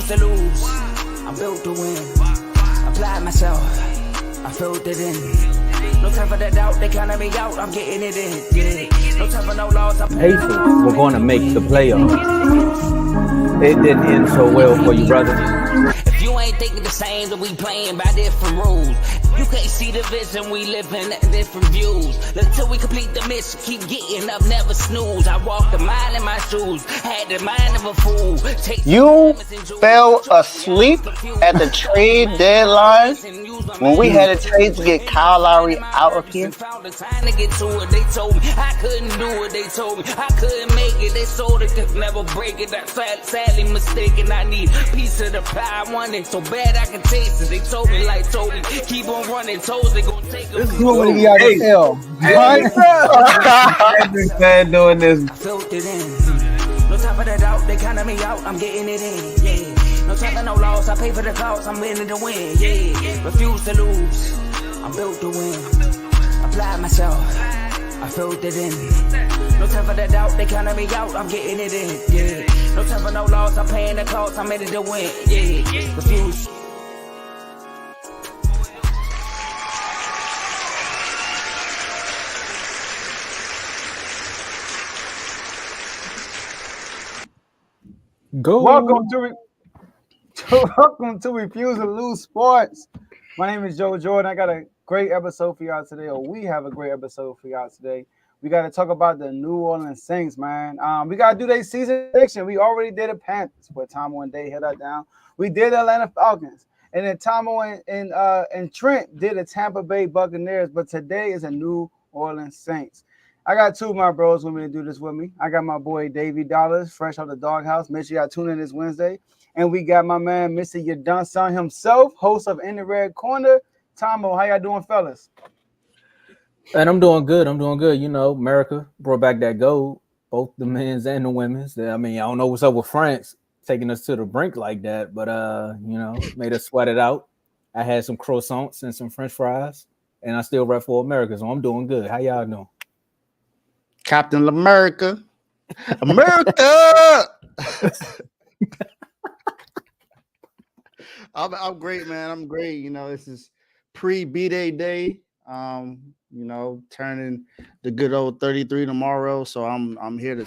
to lose. I'm built to win. Applied myself. I filled it in. No time for the doubt. They counted me out. I'm getting it in. Yeah. No time for no loss. Pacers were going to make the playoffs. It didn't end so well for you, brother. If you ain't thinking the same, then we playing by different rules. You can't see the vision, we living at different views. Until we complete the mission, keep getting up, never snooze. I walked a mile in my shoes, had the mind of a fool. You fell asleep at the trade deadline when we had a trade to get Kyle Lowry out of here. They told me I couldn't do it. They told me I couldn't make it. They sold it, could never break it. That's sadly mistaken. I need a piece of the pie. I want it so bad I can taste it. They told me, like told me, keep on running. Toes they gonna take this is what we got to tell. I've been doing this. I filled it in. No time for the doubt. They counted me out. I'm getting it in. Yeah. No time for no loss. I pay for the cost. I'm winning to win. Yeah. Refuse to lose. I'm built to win. Apply myself. I filled it in. No time for the doubt. They counted me out. I'm getting it in. Yeah. No time for no loss. I'm paying the cost. I'm in it to win. Yeah. Refuse. Go. Welcome to Refuse to Lose Sports. My name is Joe Jordan. I got a great episode for y'all today, or we have a great episode for y'all today. We got to talk about the New Orleans Saints, man. We got to do their season prediction. We already did the Panthers, but Tomo and Dave held that down. We did the Atlanta Falcons, and then Tomo and Trent did the Tampa Bay Buccaneers, but today is a New Orleans Saints. I got two of my bros with me to do this with me. I got my boy Davey Dollars, fresh out the doghouse. Make sure y'all tune in this Wednesday. And we got my man, Mr. You Done Son himself, host of In the Red Corner. Tomo, how y'all doing, fellas? And I'm doing good. You know, America brought back that gold, both the men's and the women's. I mean, I don't know what's up with France taking us to the brink like that, but you know, made us sweat it out. I had some croissants and some French fries, and I still rep for America, so I'm doing good. How y'all doing? Captain America. America! I'm great, man. I'm great. You know, this is pre-B-Day day. You know, turning the good old 33 tomorrow. So I'm here to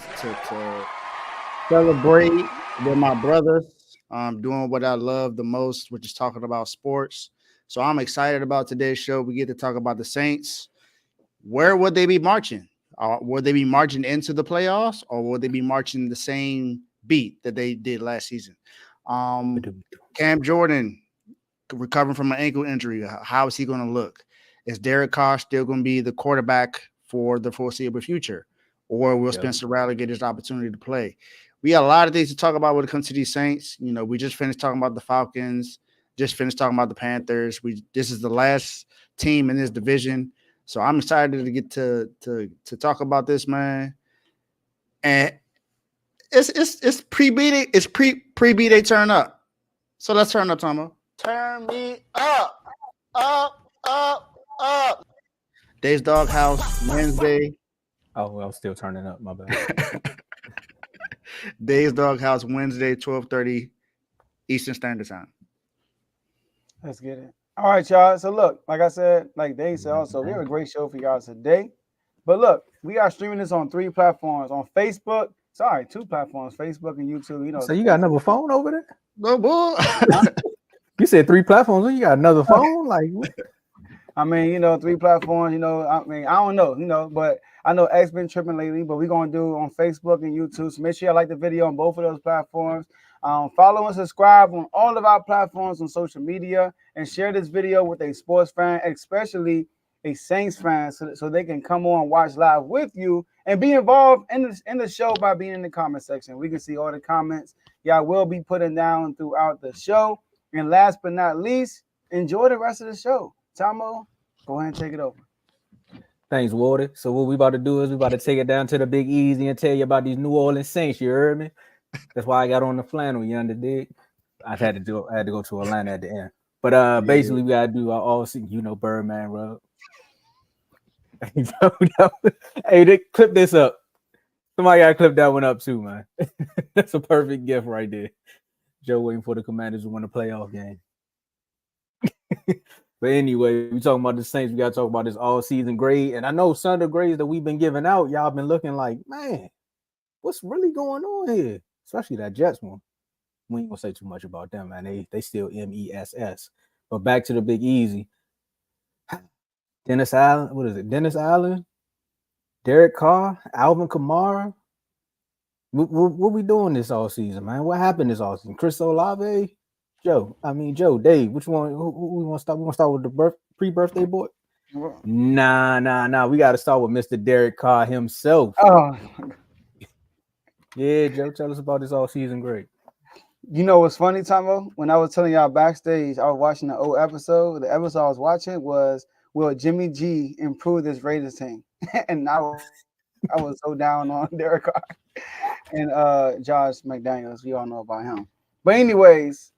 celebrate with my brothers. Doing what I love the most, which is talking about sports. So I'm excited about today's show. We get to talk about the Saints. Where would they be marching? Would they be marching into the playoffs, or would they be marching the same beat that they did last season? Cam Jordan recovering from an ankle injury. How is he going to look? Is Derek Carr still going to be the quarterback for the foreseeable future, or will Spencer Rattler get his opportunity to play? We got a lot of things to talk about when it comes to these Saints. You know, we just finished talking about the Falcons, just finished talking about the Panthers. This is the last team in this division. So I'm excited to get to talk about this, man. And it's pre-B-Day. It's pre-B-Day turn up. So let's turn up, Tomo. Turn me up. Dave's Doghouse Wednesday. Oh, I was still turning up. My bad. Dave's Doghouse Wednesday, 12:30 Eastern Standard Time. Let's get it. All right, y'all. So look, like I said, like Dave said also, we have a great show for y'all today. But look, we are streaming this on 3 platforms. On Facebook, 2 platforms, Facebook and YouTube. You know. So you got another phone over there? No, boy. You said 3 platforms. You got another phone? Like, I mean, you know, 3 platforms. You know, I mean, I don't know, you know, but I know X been tripping lately. But we're gonna do on Facebook and YouTube. So make sure you like the video on both of those platforms. Follow and subscribe on all of our platforms on social media, and share this video with a sports fan, especially a Saints fan, so they can come on and watch live with you and be involved in the show by being in the comment section. We can see all the comments y'all will be putting down throughout the show. And last but not least, enjoy the rest of the show. Tomo, go ahead and take it over. Thanks, Wardy. So what we about to do is we about to take it down to the Big Easy and tell you about these New Orleans Saints. You heard me? That's why I got on the flannel. You underdig? I had to go to Atlanta at the end. But basically, we gotta do our all Birdman rub. Hey, clip this up. Somebody gotta clip that one up too, man. That's a perfect gift right there. Joe waiting for the Commanders to win a playoff game. But anyway, we talking about the Saints. We got to talk about this all-season grade. And I know some of the grades that we've been giving out, y'all been looking like, man, what's really going on here? Especially that Jets one. We ain't gonna say too much about them, man. They still MESS. But back to the Big Easy. Dennis Allen, what is it? Dennis Allen, Derek Carr, Alvin Kamara. What we doing this all season, man? What happened this all season? Chris Olave, Joe, Dave. Which one? Who we want to start? We want to start with the pre-birthday boy. Nah. We got to start with Mr. Derek Carr himself. Oh, yeah, Joe, tell us about this all season great. You know what's funny, Tomo? When I was telling y'all backstage, I was watching the old episode. The episode I was watching was, will Jimmy G improve this Raiders team? And I was so down on Derek Carr and Josh McDaniels. You all know about him. But anyways,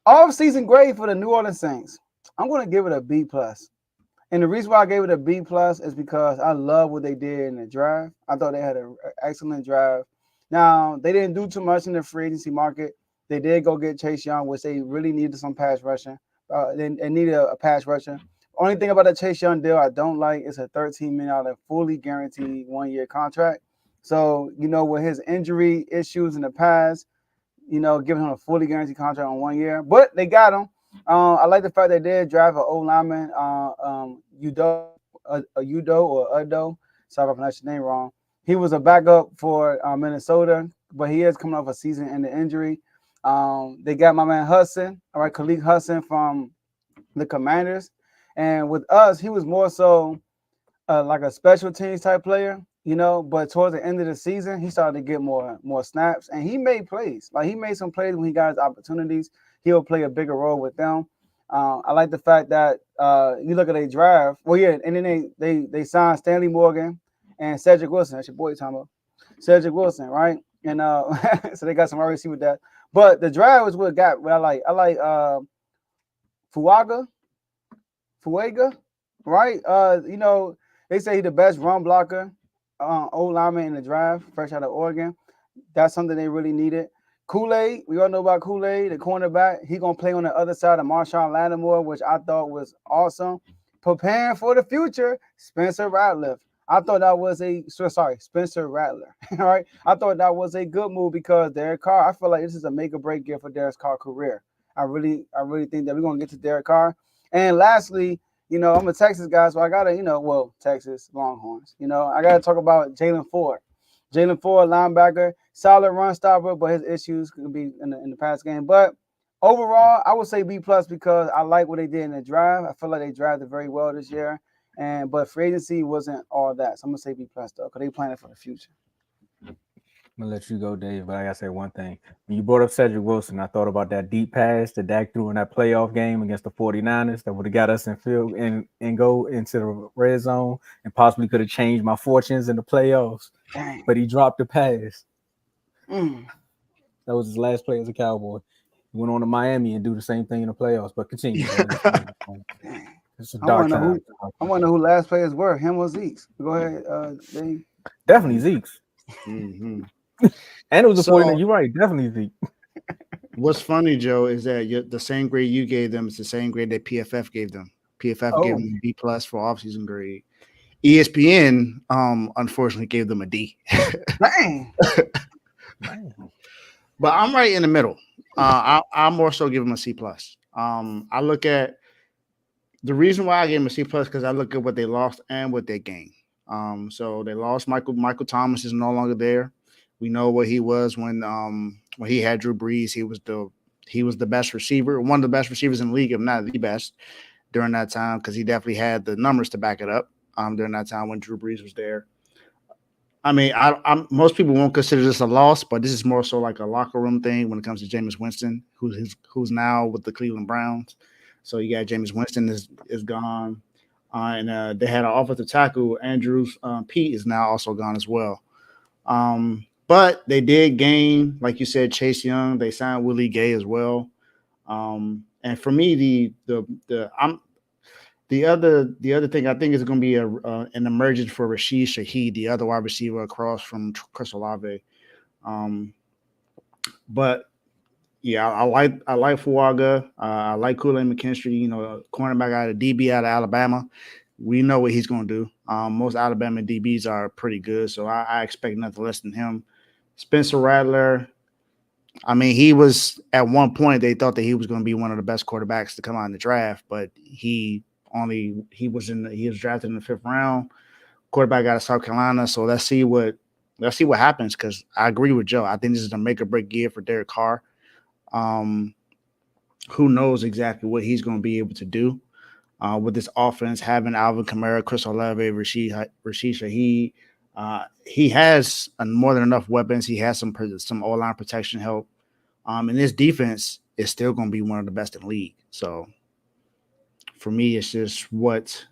off-season grade for the New Orleans Saints. I'm going to give it a B+. And the reason why I gave it a B+ is because I love what they did in the draft. I thought they had an excellent draft. Now, they didn't do too much in the free agency market. They did go get Chase Young, which they really needed some pass rushing. They needed a pass rusher. Only thing about the Chase Young deal I don't like is a $13 million fully guaranteed one-year contract. So, with his injury issues in the past, giving him a fully guaranteed contract on 1 year. But they got him. I like the fact they did draft an old lineman, Udo. Sorry if I pronounced your name wrong. He was a backup for Minnesota, but he is coming off a season-ending injury. They got my man Hudson, Khalid Hudson from the Commanders. And with us, he was more so like a special teams type player, but towards the end of the season, he started to get more snaps, and he made plays. Like, he made some plays when he got his opportunities. He'll play a bigger role with them. I like the fact that you look at a draft. Well, yeah, and then they signed Stanley Morgan and Cedric Wilson. That's your boy, Tomo. Cedric Wilson, right? And so they got some RC with that. But the draft was what got what I like. I like Fuaga, right? They say he's the best run blocker, old lineman in the draft, fresh out of Oregon. That's something they really needed. Kool-Aid, we all know about Kool-Aid, the cornerback. He's going to play on the other side of Marshawn Lattimore, which I thought was awesome. Preparing for the future, Spencer Rattler. I thought that was Spencer Rattler. All right. I thought that was a good move because Derek Carr, I feel like this is a make or break year for Derek Carr's career. I really think that we're going to get to Derek Carr. And lastly, I'm a Texas guy, so I got to, Texas Longhorns. I got to talk about Jalen Ford. Jalen Ford, linebacker, solid run stopper, but his issues could be in the pass game. But overall, I would say B+ because I like what they did in the draft. I feel like they drafted very well this year. But free agency wasn't all that. So I'm going to say B+ though, because they planning for the future. I'm going to let you go, Dave, but I got to say one thing. When you brought up Cedric Wilson, I thought about that deep pass that Dak threw in that playoff game against the 49ers that would have got us in field and go into the red zone and possibly could have changed my fortunes in the playoffs. Dang. But he dropped the pass. That was his last play as a Cowboy. He went on to Miami and do the same thing in the playoffs, but continue. It's a dark time. I want to know who last players were, him or Zeke's. Go ahead, Dave. Definitely Zeke's. Mm-hmm. And it was a 49. You're right, definitely Zeke. What's funny, Joe, is that the same grade you gave them is the same grade that PFF gave them. PFF gave them a B+ for offseason grade. ESPN, unfortunately, gave them a D. Dang. But I'm right in the middle. I more so give them a C+. I look at the reason why I gave them a C+ because I look at what they lost and what they gained. So they lost Michael Thomas is no longer there. We know what he was when he had Drew Brees. He was the best receiver, one of the best receivers in the league, if not the best, during that time because he definitely had the numbers to back it up during that time when Drew Brees was there. I mean, most people won't consider this a loss, but this is more so like a locker room thing when it comes to Jameis Winston, who's now with the Cleveland Browns. So you got Jameis Winston is gone. And they had an offensive tackle, Andrew Pete is now also gone as well. But they did gain, like you said, Chase Young. They signed Willie Gay as well. And for me, the other thing I think is going to be an emergence for Rashid Shaheed, the other wide receiver across from Chris Olave. But Yeah, I like Fuaga. I like Kool-Aid McKinstry. You know, cornerback out of DB out of Alabama. We know what he's going to do. Most Alabama DBs are pretty good, so I expect nothing less than him. Spencer Rattler. I mean, he was at one point they thought that he was going to be one of the best quarterbacks to come out in the draft, but he was drafted in the 5th round. Quarterback out of South Carolina. So let's see what happens because I agree with Joe. I think this is a make or break year for Derek Carr. Um, who knows exactly what he's going to be able to do with this offense, having Alvin Kamara, Chris Olave, Rashid Shaheed. He has more than enough weapons. He has some O-line protection help. And this defense is still going to be one of the best in the league. So for me, it's just what's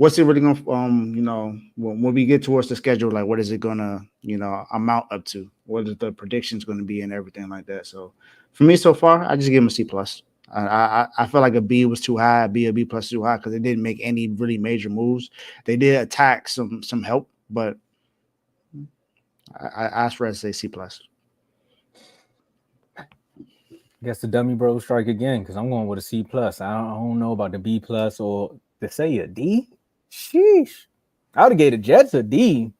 it really gonna when we get towards the schedule, like what is it gonna amount up to? What is the predictions going to be and everything like that? So for me so far, I just give him a C plus. I feel like a B was too high, a B plus too high because they didn't make any really major moves. They did attack some help, but I asked for to say C plus. Guess the dummy bro strike again because I'm going with a C plus. I don't know about the B plus or to say a D. Sheesh, I would have gave the Jets a D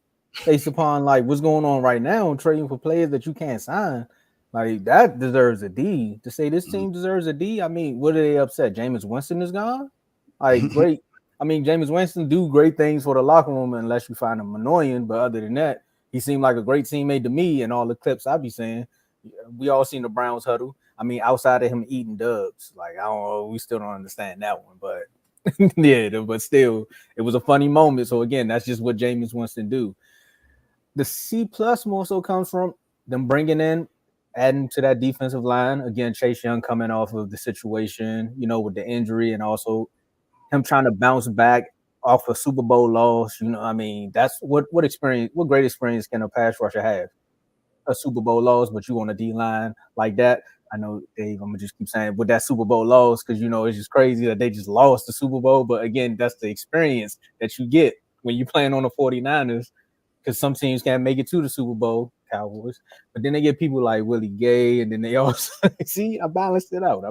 based upon like what's going on right now, trading for players that you can't sign. Like that deserves a D. To say this team deserves a D, I mean, what are they upset? Jameis Winston is gone. Like great. I mean, Jameis Winston do great things for the locker room unless you find him annoying. But other than that, he seemed like a great teammate to me. And all the clips I be saying, we all seen the Browns huddle. I mean, outside of him eating dubs, like I don't know, we still don't understand that one, but yeah, but still, it was a funny moment. So again, that's just what Jameis Winston do. The C plus more so comes from them bringing in, adding to that defensive line. Again, Chase Young coming off of the situation, with the injury, and also him trying to bounce back off a Super Bowl loss. I mean, that's what great experience can a pass rusher have? A Super Bowl loss, but you on a D line like that. I know, Dave, I'm gonna just keep saying with that Super Bowl loss because it's just crazy that they just lost the Super Bowl. But again, that's the experience that you get when you're playing on the 49ers because some teams can't make it to the Super Bowl, Cowboys. But then they get people like Willie Gay, and then they also see, I balanced it out.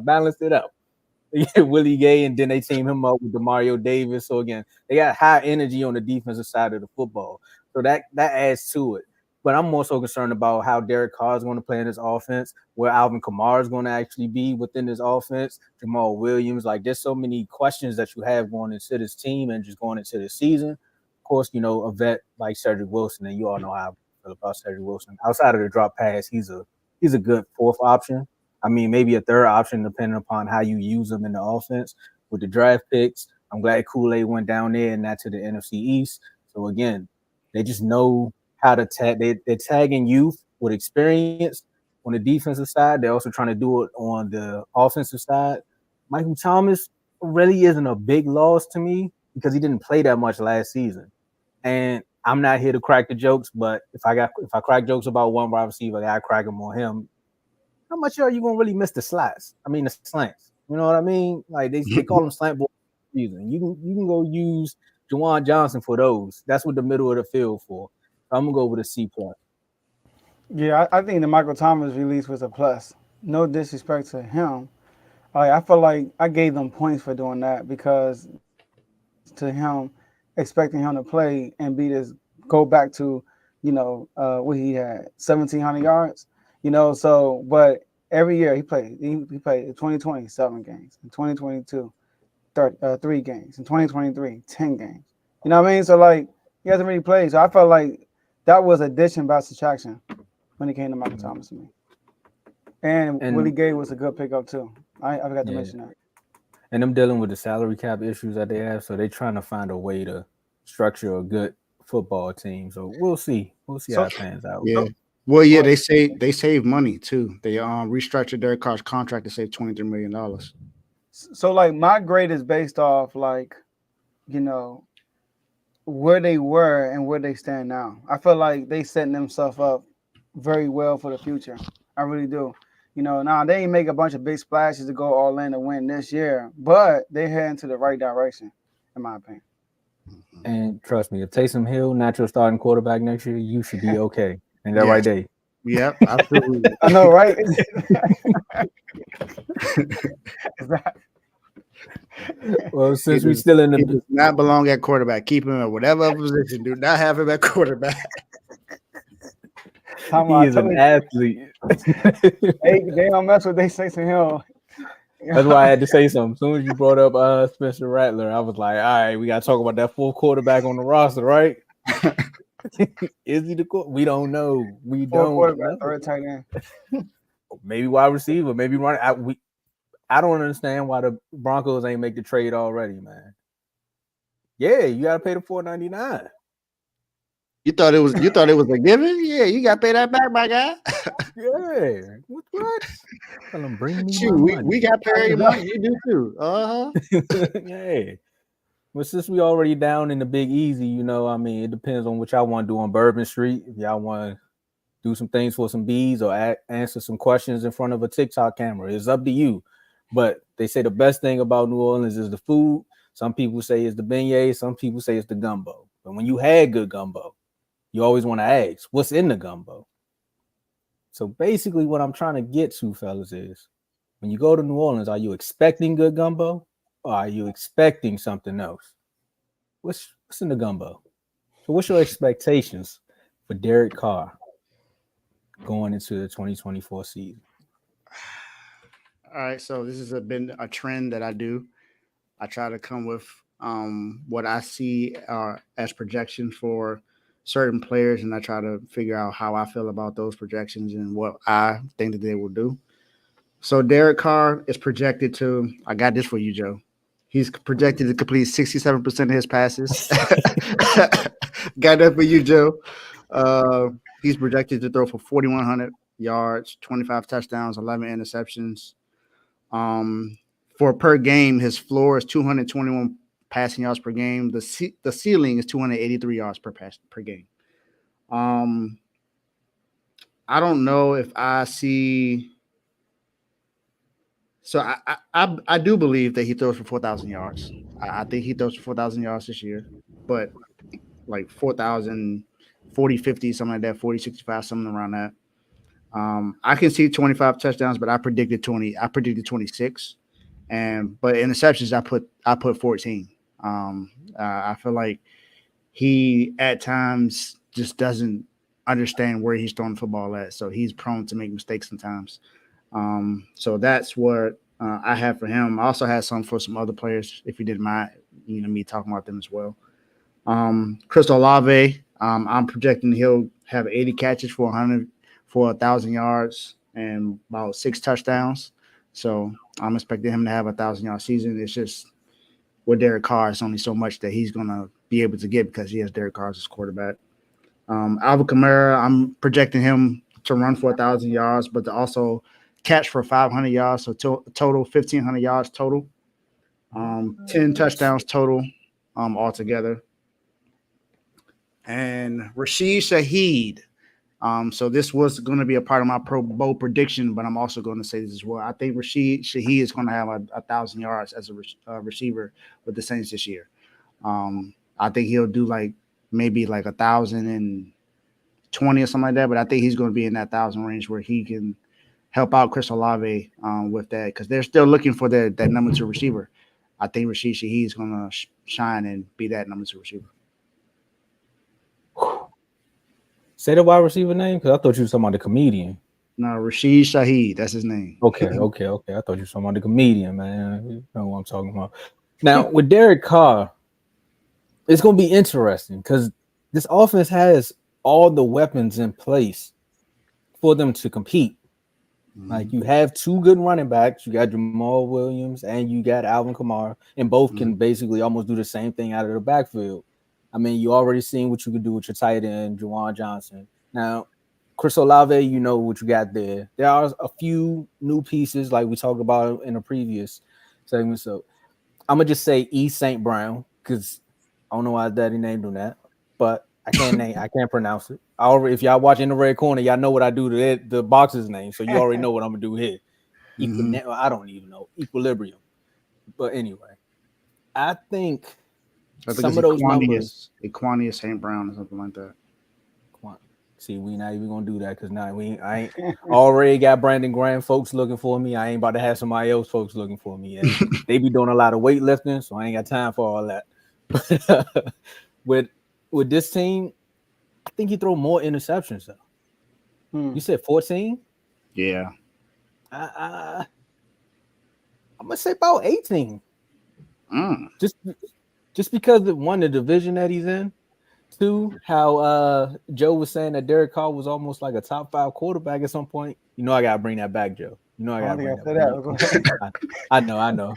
Willie Gay, and then they team him up with DeMario Davis. So again, they got high energy on the defensive side of the football. So that adds to it. But I'm more so concerned about how Derek Carr is going to play in this offense, where Alvin Kamara is going to actually be within this offense, Jamal Williams. Like, there's so many questions that you have going into this team and just going into the season. Of course, a vet like Cedric Wilson, and you all know how I feel about Cedric Wilson. Outside of the drop pass, he's a good fourth option. I mean, maybe a third option depending upon how you use them in the offense. With the draft picks, I'm glad Kool-Aid went down there and not to the NFC East. So again, they just know how to tag. They're tagging youth with experience on the defensive side. They're also trying to do it on the offensive side. Michael Thomas really isn't a big loss to me because he didn't play that much last season. And I'm not here to crack the jokes, but if I crack jokes about one wide receiver, I gotta crack them on him. How much are you gonna really miss the slants? I mean the slants. You know what I mean? Like they call them slant balls for a reason. You can go use Juwan Johnson for those. That's what the middle of the field for. I'm gonna go with a C plus. Yeah, I think the Michael Thomas release was a plus. No disrespect to him. I feel like I gave them points for doing that because to him, expecting him to play and be this, go back to, what he had, 1,700 yards, so, but every year he played 2020, 7 games, in 2022, 3 games, in 2023, 10 games. You know what I mean? So, like, he hasn't really played. So I felt like that was addition by subtraction when it came to Michael Thomas to me. And Willie Gay was a good pickup too. I forgot to mention that. And them dealing with the salary cap issues that they have, so they're trying to find a way to structure a good football team. So we'll see. We'll see how it pans out. Yeah. Well, yeah, they save money too. They restructured Derek Carr's contract to save $23 million. So like my grade is based off like, where they were and where they stand now. I feel like they setting themselves up very well for the future. I really do. Now they ain't make a bunch of big splashes to go all in to win this year, but they head into the right direction, in my opinion. And trust me, if Taysom Hill not your starting quarterback next year, you should be okay. And that right there. Yep, absolutely. I know, right? Well, He since we does, still in he the does not belong at quarterback. Keep him at whatever position. Do not have him at quarterback. Talking he about, is an totally, athlete. they don't mess with they say to him. That's why I had to say something. As soon as you brought up Spencer Rattler, I was like, all right, we gotta talk about that full quarterback on the roster, right? Is he the we don't know. We Fourth don't quarterback, know. third tight end. Maybe wide receiver, maybe run. I don't understand why the Broncos ain't make the trade already, man. Yeah, you gotta pay the $4.99. You thought it was a given? Yeah, you got to pay that back, my guy. Yeah, what? Tell them bring me Shoot, my money. we got to pay your money. You do too. Yeah. But since we already down in the Big Easy, I mean, it depends on what y'all want to do on Bourbon Street. If y'all want to do some things for some bees or answer some questions in front of a TikTok camera, it's up to you. But they say the best thing about New Orleans is the food. Some people say it's the beignets. Some people say it's the gumbo. But when you had good gumbo, you always want to ask, what's in the gumbo? So basically what I'm trying to get to, fellas, is when you go to New Orleans, are you expecting good gumbo or are you expecting something else? What's in the gumbo? So what's your expectations for Derek Carr going into the 2024 season? All right, so this has been a trend that I do. I try to come with what I see as projections for certain players, and I try to figure out how I feel about those projections and what I think that they will do. So Derek Carr is projected to. I got this for you, Joe. He's projected to complete 67% of his passes. Got that for you, Joe. He's projected to throw for 4,100 yards, 25 touchdowns, 11 interceptions. For per game, his floor is 221 passing yards per game. The ceiling is 283 yards per game. I don't know if I see. So I do believe that he throws for 4,000 yards. I think he throws for 4,000 yards this year, but like 4,000, 40, 50, something like that, 40, 65, something around that. I can see 25 touchdowns, but I predicted 20. I predicted 26, but interceptions I put 14. I feel like he at times just doesn't understand where he's throwing the football at, so he's prone to make mistakes sometimes. So that's what I have for him. I also had some for some other players, if you didn't mind, me talking about them as well. Chris Olave, I'm projecting he'll have 80 catches for 1,000 yards and about 6 touchdowns. So I'm expecting him to have 1,000-yard season. It's just with Derek Carr, it's only so much that he's going to be able to get because he has Derek Carr as his quarterback. Alvin Kamara, I'm projecting him to run for 1,000 yards, but to also catch for 500 yards, so total 1,500 yards total. 10 touchdowns total altogether. And Rashid Shaheed. So this was going to be a part of my Pro Bowl prediction, but I'm also going to say this as well. I think Rashid Shaheed is going to have 1,000 yards as a receiver with the Saints this year. I think he'll do maybe 1,020 or something like that, but I think he's going to be in that 1,000 range where he can help out Chris Olave with that because they're still looking for that number 2 receiver. I think Rashid Shaheed is going to shine and be that number 2 receiver. Say the wide receiver name because I thought you were talking about the comedian. No, Rashid Shaheed, that's his name. Okay. I thought you were talking about the comedian, man. You know what I'm talking about. Now, with Derek Carr, it's going to be interesting because this offense has all the weapons in place for them to compete. Mm-hmm. Like you have 2 good running backs. You got Jamal Williams and you got Alvin Kamara, and both can basically almost do the same thing out of the backfield. I mean, you already seen what you could do with your tight end, Juwan Johnson. Now, Chris Olave, you know what you got there. There are a few new pieces like we talked about in a previous segment. So I'm going to just say E. St. Brown because I don't know why daddy named him that, but I can't pronounce it. If y'all watch In the Red Corner, y'all know what I do to the box's name, so you already know what I'm going to do here. I don't even know. Equilibrium. But anyway, I think some of those numbers. Equanius St. Brown or something like that. See, we not even gonna do that because now I ain't already got Brandon Graham folks looking for me. I ain't about to have somebody else folks looking for me. And they be doing a lot of weightlifting, so I ain't got time for all that. with this team, I think he throw more interceptions though. You said 14? Yeah. I'm gonna say about 18. Just because of one, the division that he's in. Two, how Joe was saying that Derek Carr was almost like a top 5 quarterback at some point. You know I gotta bring that back, Joe. You know I gotta bring that back. I know.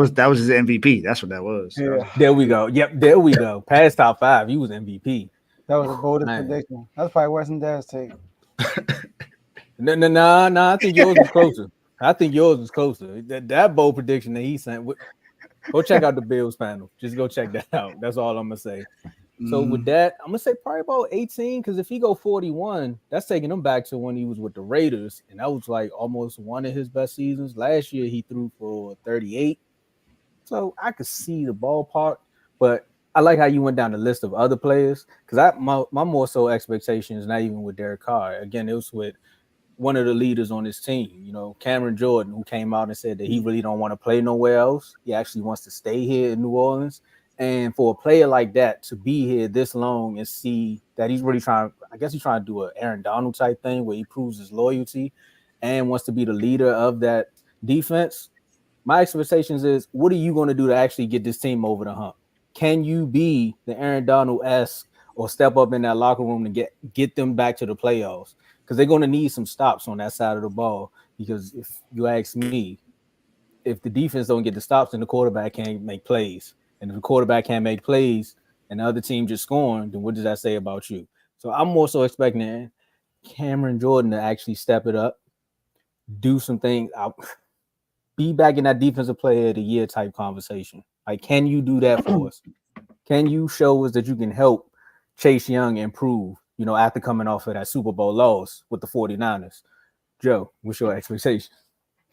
That was his MVP. That's what that was. Yeah. There we go. Yep, there we go. Past top 5, he was MVP. That was the boldest prediction. That's probably worse than Dad's take. No. I think yours was closer. That bold prediction that he sent. Go check out the Bills panel. Just go check that out. That's all I'm gonna say. So with that, I'm gonna say probably about 18. Because if he go 41, that's taking him back to when he was with the Raiders, and that was like almost one of his best seasons. Last year he threw for 38. So I could see the ballpark, but I like how you went down the list of other players because my more so expectations not even with Derek Carr. Again, it was with one of the leaders on his team, you know, Cameron Jordan, who came out and said that he really don't want to play nowhere else. He actually wants to stay here in New Orleans. And for a player like that to be here this long and see that he's really trying, I guess he's trying to do an Aaron Donald type thing where he proves his loyalty and wants to be the leader of that defense. My expectations is, what are you going to do to actually get this team over the hump? Can you be the Aaron Donald-esque or step up in that locker room to get them back to the playoffs? Because they're going to need some stops on that side of the ball. Because if you ask me, if the defense don't get the stops, then the quarterback can't make plays. And if the quarterback can't make plays and the other team just scoring, then what does that say about you? So I'm more so expecting Cameron Jordan to actually step it up, do some things, be back in that defensive player of the year type conversation. Like, can you do that for us? Can you show us that you can help Chase Young improve, you know, after coming off of that Super Bowl loss with the 49ers? Joe, what's your expectation?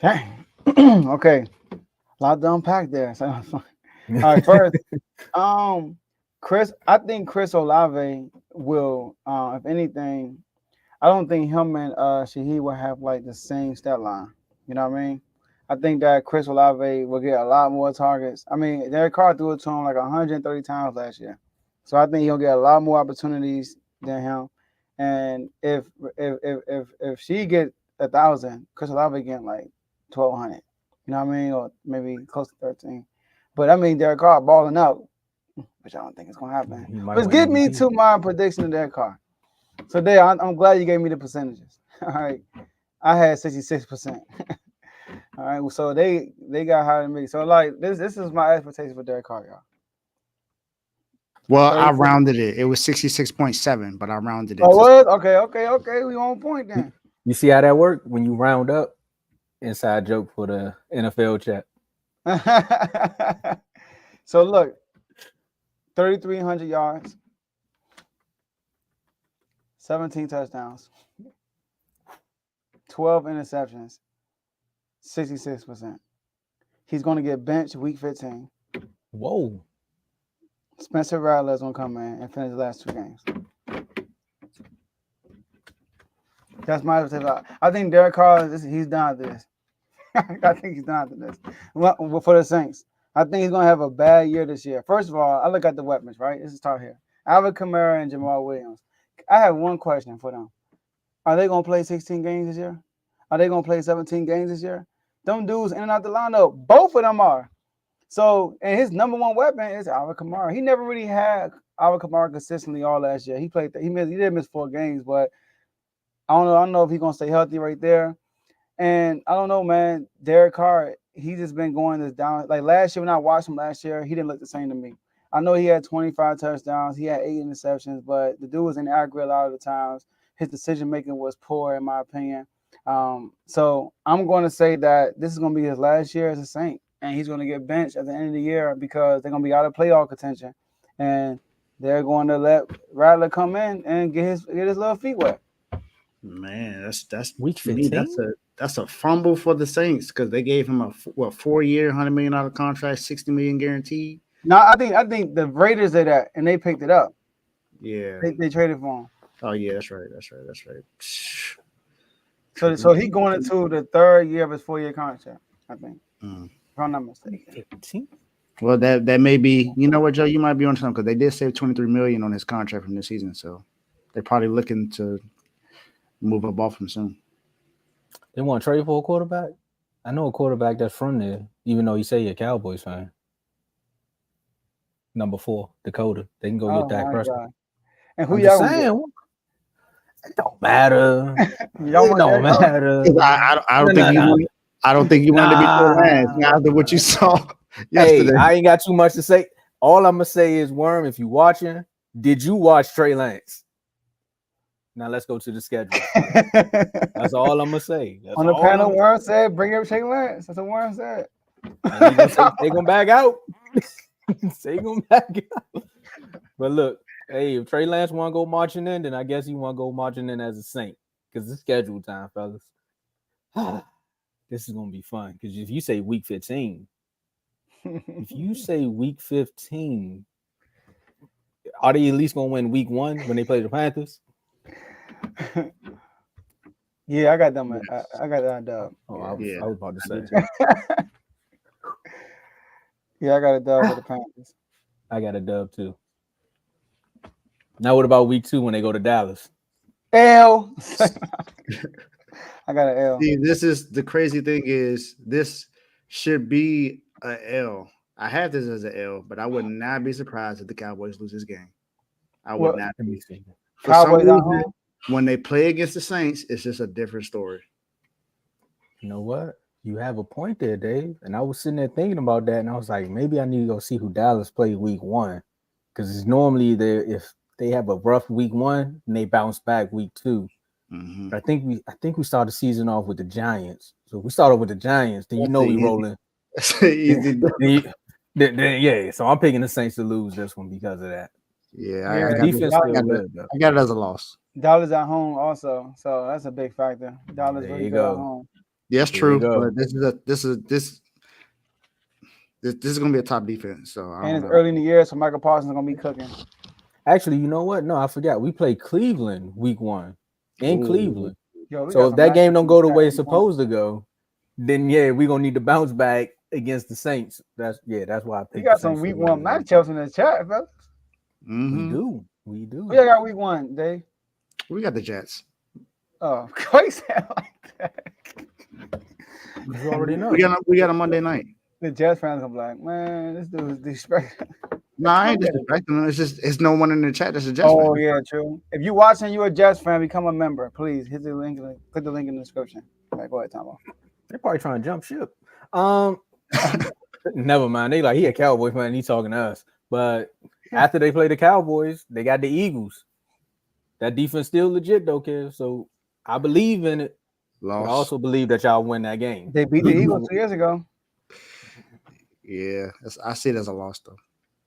Okay. A lot to unpack there. So, all right, first, Chris, I think Chris Olave will, if anything, I don't think him and Shaheed will have like the same stat line. You know what I mean? I think that Chris Olave will get a lot more targets. I mean, Derek Carr threw it to him like 130 times last year. So I think he'll get a lot more opportunities than him. And if she get 1,000, Chris Olave getting like 1,200. You know what I mean? Or maybe close to 13. But I mean, Derek Carr balling out, which I don't think is going to happen. But get me to my prediction of Derek Carr. So there, I'm glad you gave me the percentages. All right. I had 66%. All right. So they got higher than me. So like this is my expectation for Derek Carr, y'all. Well, I rounded it. It was 66.7, but I rounded it. Oh, what? Okay. We on point then. You see how that worked? When you round up, inside joke for the NFL chat. So look, 3,300 yards, 17 touchdowns, 12 interceptions, 66%. He's going to get benched week 15. Whoa. Spencer Rattler is going to come in and finish the last 2 games. That's my expectation. I think Derek Carr, he's done with this. I think he's done with this. Well, for the Saints, I think he's going to have a bad year this year. First of all, I look at the weapons, right? This is start here. Alvin Kamara and Jamal Williams. I have one question for them. Are they going to play 16 games this year? Are they going to play 17 games this year? Them dudes in and out the lineup, both of them are. So, and his number one weapon is Alvin Kamara. He never really had Alvin Kamara consistently all last year. He did miss 4 games, but I don't know if he's going to stay healthy right there. And I don't know, man. Derek Carr, he's just been going this down. Like last year, when I watched him last year, he didn't look the same to me. I know he had 25 touchdowns. He had 8 interceptions, but the dude was inaccurate a lot of the times. His decision-making was poor, in my opinion. So I'm going to say that this is going to be his last year as a Saint, and he's going to get benched at the end of the year because they're going to be out of playoff contention, and they're going to let Rattler come in and get his little feet wet. Man, that's week 15. That's a fumble for the Saints because they gave him a 4-year, $100 million contract, $60 million guaranteed. No, I think the Raiders did that and they picked it up. Yeah. They traded for him. Oh yeah, that's right. So he going into the third year of his 4-year contract, I think. Mm. If I'm not mistaken. 15? Well, that may be. You know what, Joe? You might be on something because they did save $23 million on his contract from this season, so they're probably looking to move up off him soon. They want to trade for a quarterback? I know a quarterback that's from there, even though he say you're a Cowboys fan. Number 4, Dakota. They can go Oh get Dak my Prescott. God. And who I'm y'all just gonna get? saying, it don't matter. Y'all It want don't Derek Carr? matter. I don't think you wanted. I don't think you wanted to be Trey Lance after what you saw yesterday. Hey, I ain't got too much to say. All I'm gonna say is, Worm, if you watching, did you watch Trey Lance? Now let's go to the schedule. That's all I'm gonna say. That's On the all panel, I'm Warren said, "Bring up Trey Lance." That's what Warren said. And he gonna say they gonna back out. They gonna back out. But look, hey, if Trey Lance want to go marching in, then I guess he want to go marching in as a Saint because it's schedule time, fellas. This is gonna be fun because if you say week 15, if you say week 15, are they at least gonna win week 1 when they play the Panthers? Yeah, I got them. I got that dub. Oh, Yeah. I was about to say. Yeah, I got a dub with the Panthers. I got a dub too. Now, what about week 2 when they go to Dallas? L. I got an L. See, this is the crazy thing is this should be a L. I have this as an L, but I would not be surprised if the Cowboys lose this game. I would What? not Let me be. see. For some Cowboys at reason, home. when they play against the Saints, it's just a different story. You know what? You have a point there, Dave. And I was sitting there thinking about that, and I was like, maybe I need to go see who Dallas played week 1, because it's normally if they have a rough week 1 and they bounce back week 2. Mm-hmm. But I think we start the season off with the Giants. So if we start off with the Giants, then you know we rolling. Easy. Yeah, so I'm picking the Saints to lose this one because of that. Yeah, Yeah, I got defense it. still good though. I got it as a loss. Dallas at home also, so that's a big factor. Dallas There really you good at go. home. Yes, There true. you go. But this is gonna be a top defense. So I And don't it's know. early in the year, so Michael Parsons is gonna be cooking. Actually, you know what? No, I forgot. We play Cleveland week 1 in Ooh. Cleveland. Yo, we So got if some that nice game don't go the way teams it's supposed to go, then yeah, we're gonna need to bounce back against the Saints. That's why I We picked got the some Saints week to 1 lose. matchups in the chat, fellas. Mhm. We do. Who y'all got week 1, Dave? We got the Jets. Oh, crazy like that. You already know. We got a Monday night. The Jets fans gonna be like, man, this dude is disrespectful. No, I ain't disrespecting them. It's no one in the chat that's a Jets Oh fan. yeah, true. If you watching, you a Jets fan, become a member. Please hit the link. Click the link in the description. Right, go ahead, Tomo. They're probably trying to jump ship. Never mind. They like he a Cowboy fan. And he talking to us. But after they play the Cowboys, they got the Eagles. That defense still legit though, Kev. So I believe in it. Lost. But I also believe that y'all win that game. They beat the Eagles 2 years ago. Yeah, I see it as a loss though.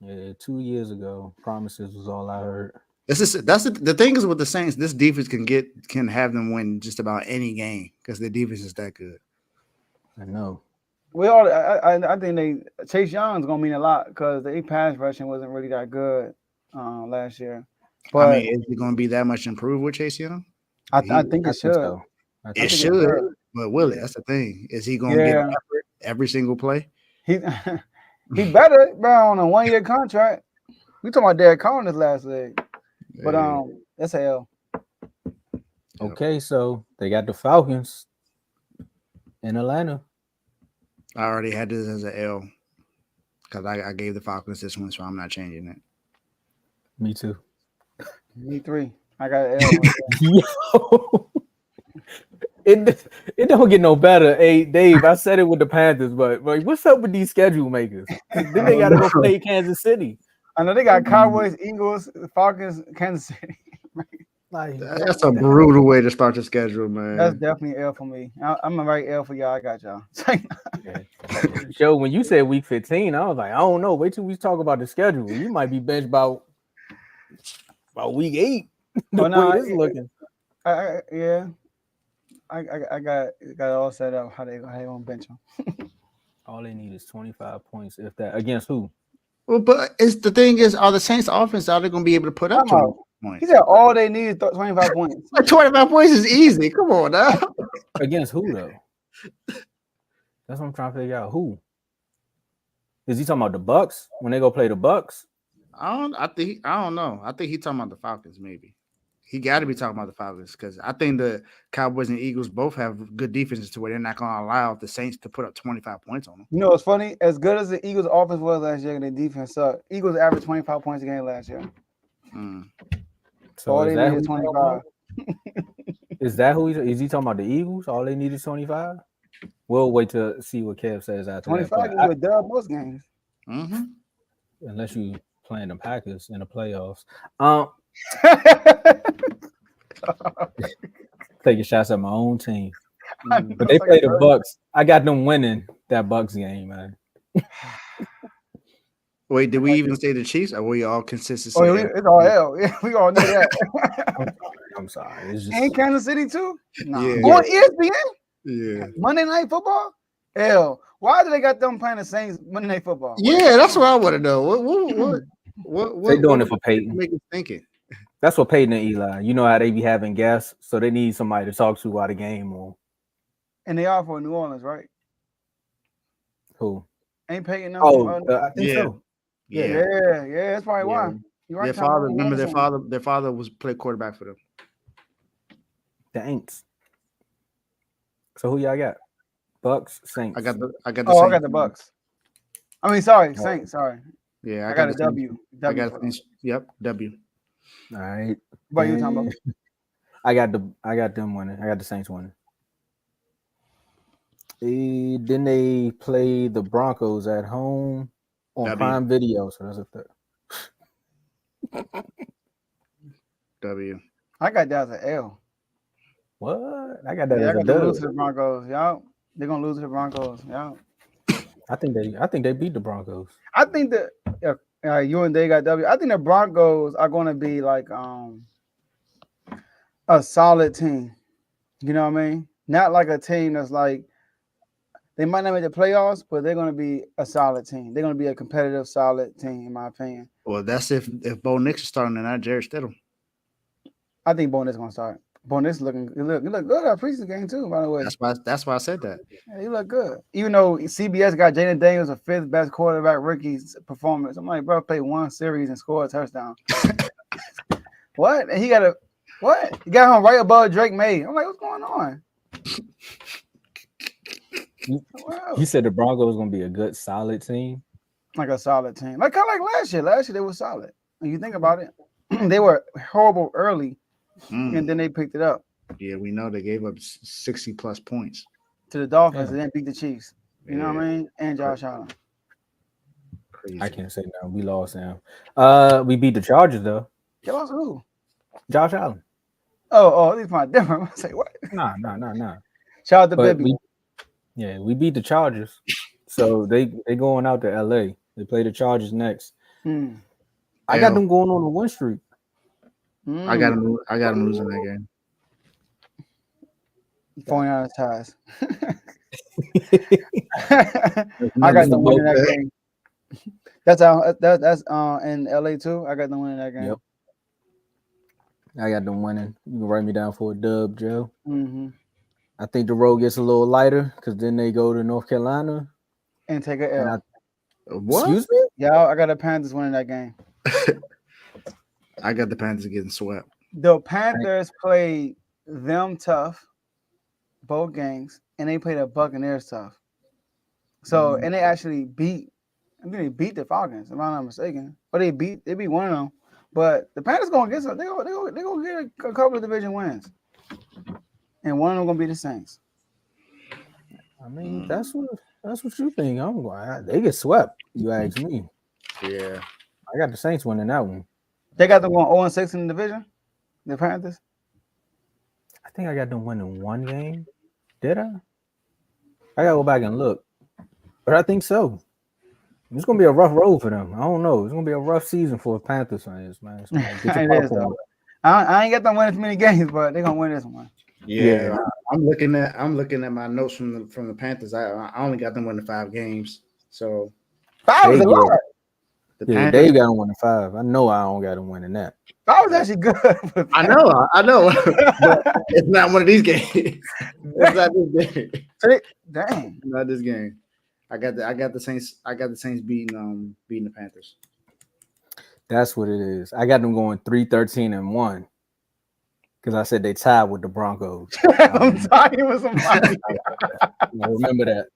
Yeah, 2 years ago, promises was all I heard. The thing is with the Saints, this defense can have them win just about any game because their defense is that good. I know. I think Chase Young's gonna mean a lot because the pass rushing wasn't really that good last year. But I mean, is it going to be that much improved with Chase Young? I think it should. So. It should, but will it? That's the thing. Is he going to get effort every single play? He better, bro, on a 1-year contract. We talking about Derek Carr in his last leg, but that's a L. Okay, so they got the Falcons in Atlanta. I already had this as an L because I gave the Falcons this one, so I'm not changing it. Me too. Me 3. I got an L. Yo. It don't get no better. Hey, Dave, I said it with the Panthers, but what's up with these schedule makers? Then they got to go play Kansas City. I know they got Cowboys, Eagles, Falcons, Kansas City. Like, that's a brutal way to start the schedule, man. That's definitely an L for me. I'm gonna write L for y'all. I got y'all. Joe, when you said week 15, I was like, I don't know. Wait till we talk about the schedule. You might be benched about week 8. The way this looking. Yeah. I got it all set up how they gonna bench them. All they need is 25 points. If that against who? Well, but it's the thing is, are the Saints offense are they going to be able to put up Come 20 on. He points? said all they need is 25 points. 25 points is easy. Come on now. Against who though? That's what I'm trying to figure out. Who is he talking about? The Bucks when they go play the Bucks? I don't know. I think he's talking about the Falcons. Maybe he got to be talking about the Falcons because I think the Cowboys and Eagles both have good defenses to where they're not going to allow the Saints to put up 25 points on them. You know what's funny? As good as the Eagles' offense was last year, their defense sucked. Eagles averaged 25 points a game last year. So All is they that need is 25. Is that who is he talking about? The Eagles? All they need is 25. We'll wait to see what Kev says after 25 that. is a dub most games. Unless you playing the Packers in the playoffs. Taking shots at my own team. But they play the Bucks. I got them winning that Bucks game, man. Wait, did we even say the Chiefs? Or were you all consistent? Oh, yeah, it's all hell. Yeah, we all knew that. I'm sorry. It's just And Kansas City too? No. Yeah. On ESPN? Yeah. Monday Night Football? Hell. Why do they got them playing the Saints Monday Night Football? Yeah, that's what I want to know. What they doing it for Peyton. Make us thinking. That's what Peyton and Eli. You know how they be having guests, so they need somebody to talk to while the game on. And they are for New Orleans, right? Who? Ain't Peyton? I think so. Yeah. That's probably why. You're right, Their father, remember their father was played quarterback for them. The Aints. So who y'all got? Bucks, Saints. I got the I Saints. got the Bucks. I mean, sorry, Saints. Sorry. Yeah, I got a W. I got yep, W. All right. What you talking about? I got them winning. I got the Saints winning. Then they play the Broncos at home on Prime Video. So that's a third. W. I got that as an L. What? I got that as I a got dub. to lose to the Broncos. Y'all, they're gonna lose to the Broncos. Y'all. I think they beat the Broncos. I think that you and they got W. I think the Broncos are gonna be like a solid team. You know what I mean? Not like a team that's like they might not make the playoffs, but they're gonna be a solid team. They're gonna be a competitive, solid team, in my opinion. Well, that's if Bo Nix is starting and not Jared Stidham. I think Bo Nix gonna start. Bo Nix look good at preseason game too, by the way. That's why I said that. Yeah, he look good. Even though CBS got Jaden Daniels a 5th best quarterback rookie performance. I'm like, bro, played one series and scored a touchdown. What? And he got what? He got him right above Drake May. I'm like, what's going on? You said the Broncos gonna be a good, solid team. Like a solid team. Like kind of like last year. Last year they were solid. When you think about it, they were horrible early. And then they picked it up. Yeah, we know they gave up 60 plus points to the Dolphins and then beat the Chiefs. You know what I mean? And Josh Allen. Crazy. I can't say no. We lost now. We beat the Chargers though. You lost who? Josh Allen. Oh, these might different. I say what? Nah. Shout out to Bibby. We beat the Chargers. So they going out to LA. They play the Chargers next. I got them going on a win streak. I got him losing that game. 49ers ties. I got them winning that game. That's in LA too. I got them winning that game. Yep. I got them winning. You can write me down for a dub, Joe. I think the road gets a little lighter because then they go to North Carolina and take a L. What? Excuse me? Yeah, I got the Panthers winning that game. I got the Panthers getting swept. The Panthers played them tough, both games, and they played the Buccaneers tough. So and they actually beat. I think they beat the Falcons, if I'm not mistaken. But they beat one of them. But the Panthers gonna get some. They gonna get a couple of division wins, and one of them gonna be the Saints. I mean, that's what you think. I'm going. They get swept. You ask me. Yeah, I got the Saints winning that one. They got them going 0-6 in the division. The Panthers. I think I got them winning one game. Did I? I gotta go back and look, but I think so. It's gonna be a rough road for them. I don't know. It's gonna be a rough season for Panthers fans, man. So I ain't got them winning too many games, but they're gonna win this one. Yeah. I'm looking at my notes from the Panthers. I only got them winning 5 games. So 5 is a lot. The Yeah, Panthers. Dave got him 1-5. I know I don't got him winning that. That was actually good. I know, but it's not one of these games. It's not this game. Dang. Not this game. I got the Saints. I got the Saints beating the Panthers. That's what it is. I got them going 3-13-1 because I said they tied with the Broncos. I'm talking with somebody. I remember that.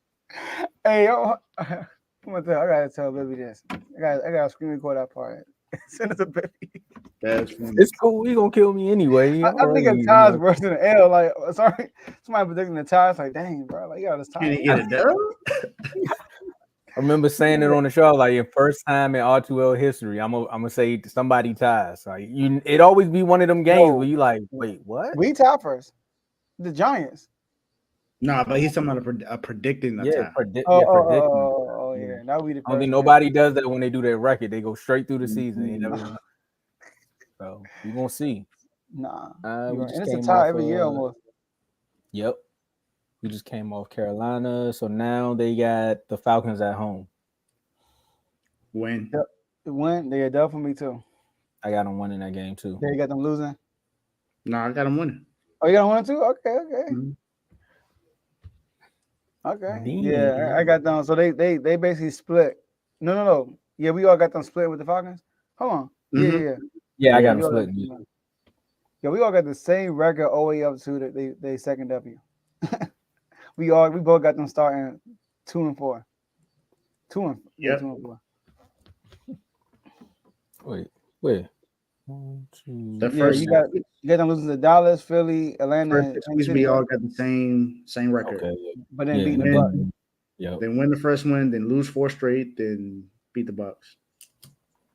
Hey, yo, I gotta tell baby this. I gotta screen record that part. Send it to baby. That's funny. It's cool. He gonna kill me anyway. I think a tie's worse than an L. Like, sorry, somebody predicting the tie. It's like, dang, bro, like you got this tie. Can he get it done? I remember saying it on the show, like your first time in R2L history. I'm gonna say somebody ties. Like it always be one of them games where you like, wait, what? We tie first. The Giants. No, but he's talking about a predicting the time. Predicting. Yeah. Now we the I don't think first nobody does that when they do their record. They go straight through the season. You never. So we gonna see. Nah, We and just it's a came tie off, every year almost. Yep. We just came off Carolina, so now they got the Falcons at home. Win. Yep. Win. They got for me too. I got them winning that game too. They got them losing. No, I got them winning. Oh, you got them winning too? Okay. Mm-hmm. Okay. Yeah, I got them. So they basically split. No. Yeah, we all got them split with the Falcons. Hold on. Mm-hmm. Yeah, I got them split. Yeah, we all got the same record all the way up to they second W. we both got them starting 2-4. 2-4. Yep. 2-4. Wait. 1, 2. The first you got them losing to Dallas, Philly, Atlanta. We all got the same record. Okay. But then beating the Bucks. Yep. Then win the first one, then lose 4 straight, then beat the Bucks.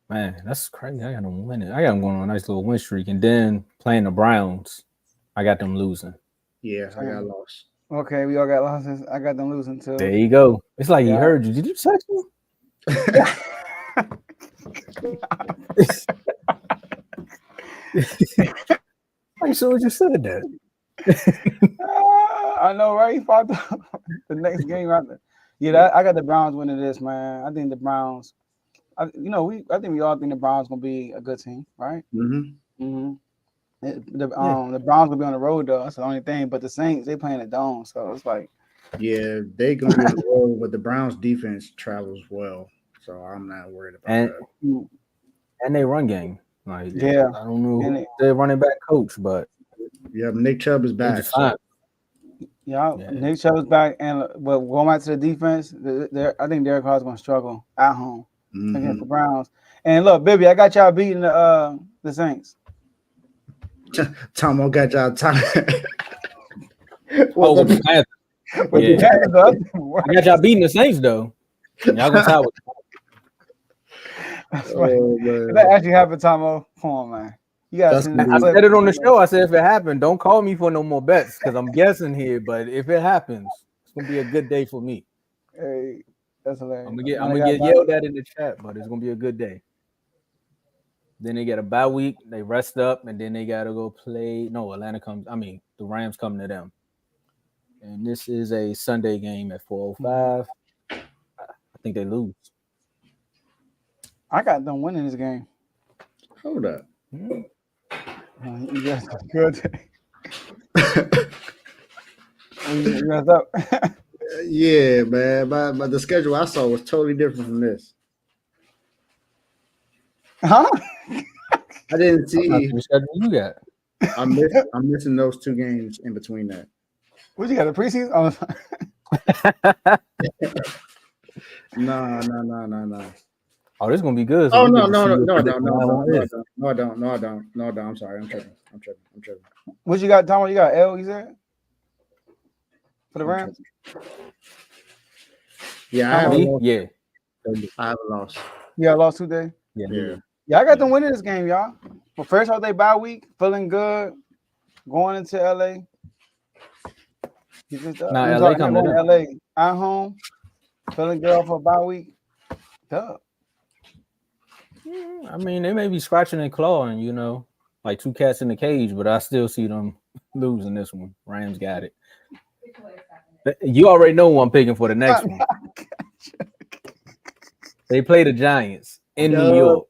Man, that's crazy. I got them winning. I got them going on a nice little win streak, and then playing the Browns, I got them losing. Yeah, I got lost. Okay, we all got losses. I got them losing too. There you go. It's like he heard you. Did you text me? Like soon as you said that. I know, right? He fought the next game right there. Yeah, I got the Browns winning this, man. I think the Browns. I think we all think the Browns gonna be a good team, right? Mm-hmm. The Browns gonna be on the road though. That's the only thing. But the Saints, they playing at Dome, so it's like. Yeah, they gonna be on the road, but the Browns defense travels well, so I'm not worried about that. And they run game. Like, yeah, I don't know their running back coach, but Nick Chubb is back. Nick Chubb is back, and but going back to the defense, I think Derek Carr's gonna struggle at home against the Browns. And look, baby, I got y'all beating the Saints. Tomo got y'all time. With the Panthers. I got y'all beating the Saints though. Y'all gonna tie with. That's right. That actually happened, Tomo. Come on, man. I said it on the show. I said if it happened, don't call me for no more bets because I'm guessing here. But if it happens, it's gonna be a good day for me. Hey, that's hilarious. I'm gonna get yelled at in the chat, but it's gonna be a good day. Then they get a bye week, they rest up, and then they gotta go play. No, the Rams come to them. And this is a Sunday game at 4:05. I think they lose. I got them winning this game. Hold up. You guys are good. You guys up? Yeah, man. But the schedule I saw was totally different from this. Huh? I didn't see. What schedule you got? I'm missing those 2 games in between that. What you got? The preseason? No. Oh, this is gonna be good. So no, I don't. I'm sorry. I'm tripping. What you got, Tom? You got L, you said? For the Rams? Yeah, I have a loss. Yeah, I lost 2 days. Yeah, I got them winning this game, y'all. Well, first off, they bye week, feeling good, going into LA. LA coming to LA at home, feeling good for a bye week. Duh. I mean, they may be scratching and clawing, like 2 cats in the cage, but I still see them losing this one. Rams got it. You already know who I'm picking for the next one. They play the Giants. in Dub. New York.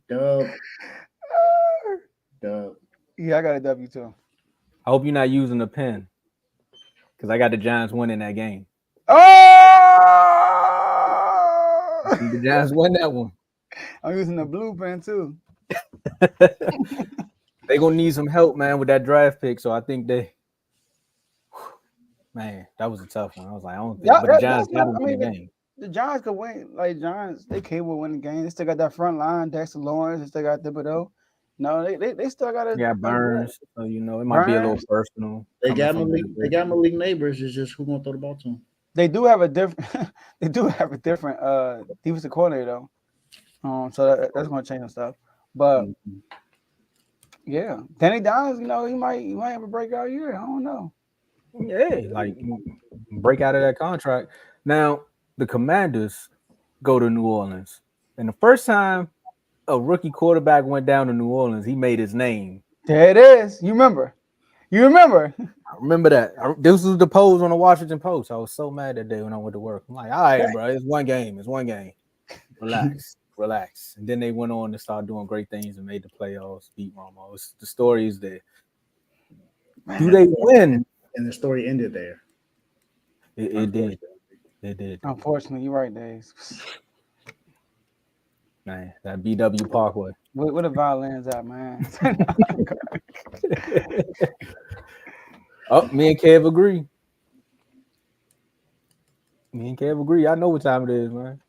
Dub. Dub. Yeah, I got a W too. I hope you're not using a pen because I got the Giants winning that game. Oh! The Giants win that one. I'm using the blue pen too. They gonna need some help, man, with that draft pick. So I think man, that was a tough one. I was like, I don't think, but the Giants got to win the game. The Giants could win. Like Giants, they capable of winning the game. They still got that front line, Dexter Lawrence. They still got Thibodeau. No, they still got Yeah, Burns. So it might be a little personal. They got Malik Neighbors. It's just who gonna throw the ball to them. They do have a different. They do have a different defensive coordinator though. So that's gonna change some stuff. But yeah, Danny Dimes, he might have a breakout year. I don't know. Yeah, like break out of that contract. Now the Commanders go to New Orleans, and the first time a rookie quarterback went down to New Orleans, he made his name. There it is. You remember? I remember that. This was the pose on the Washington Post. I was so mad that day when I went to work. I'm like, all right, bro, it's one game. Relax. And then they went on to start doing great things and made the playoffs, beat Romo. The story is there. Do they win? And the story ended there. It did. It did. Unfortunately, you're right, Dave. Man, that BW Parkway. Where the violins at, man? Oh, me and Kev agree. I know what time it is, man.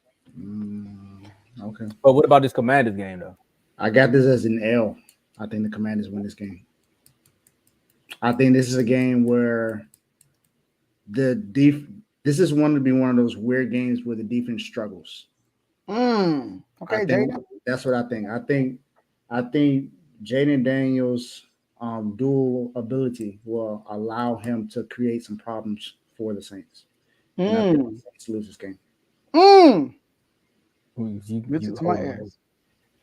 Okay. But what about this Commanders game, though? I got this as an L. I think the Commanders win this game. I think this is a game where this is one to be one of those weird games where the defense struggles. Okay, Jaden. That's what I think. I think Jaden Daniels' dual ability will allow him to create some problems for the Saints. And I think the Saints lose this game. Listen to my ears.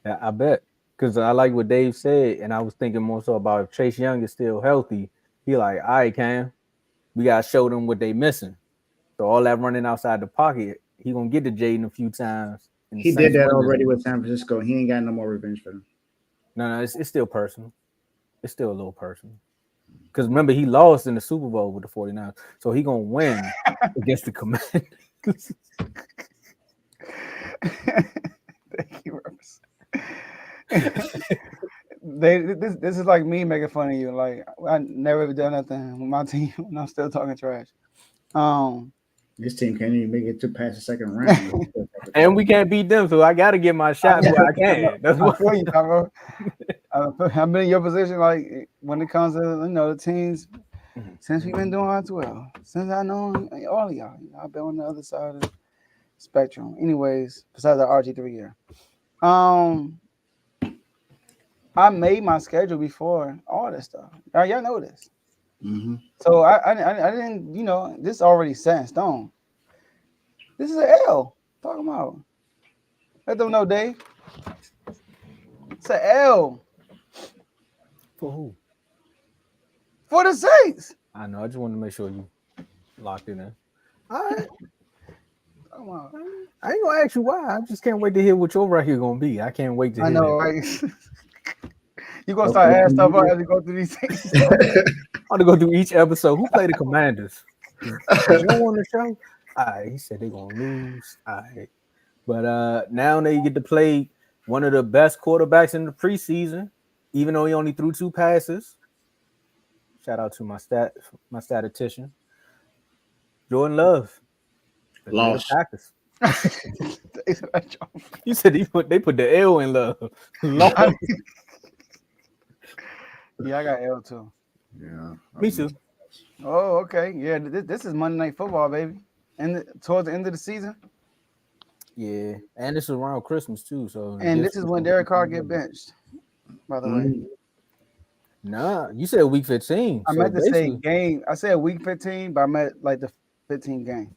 I bet. Because I like what Dave said, and I was thinking more so about if Chase Young is still healthy, he like, all right, Cam, we got to show them what they missing. So all that running outside the pocket, he going to get to Jaden a few times. He did that already with San Francisco. He ain't got no more revenge for them. No, it's still personal. It's still a little personal. Because remember, he lost in the Super Bowl with the 49ers. So he going to win against the Commanders. Thank you, Rose. This is like me making fun of you. Like I never ever done nothing with my team and I'm still talking trash. This team can't even make it to past the second round. And we can't beat them, so I got to get my shots where I can. That's what I feel you, I've been in your position, like when it comes to the teams. Since we've been doing as well, since I know all of y'all, I've been on the other side of the spectrum. Anyways, besides the RG3 year, I made my schedule before all this stuff. Y'all know this. So I didn't, this is already set in stone. This is an L. Talking about. Let them know, Dave. It's an L. For who? For the Saints. I know. I just wanted to make sure you locked in there. All right. I ain't gonna ask you why. I just can't wait to hear what your record gonna be. I can't wait to hear. I know, right? You're gonna start asking stuff out as you go through these things. I'm gonna go through each episode. Who played the Commanders? You don't want the show? All right, he said they're gonna lose. All right. But now they get to play one of the best quarterbacks in the preseason, even though he only threw 2 passes. Shout out to my statistician. Jordan Love. Lost. You said they put the L in Love. Lost. Yeah, I got L too. Yeah. Me too. Oh, okay. Yeah, this is Monday Night Football, baby. And towards the end of the season. Yeah, and this is around Christmas too. So, and this is when Derek Carr get benched. By the way. Nah, you said week 15. I meant to say game. I said week 15, but I meant like the 15 game.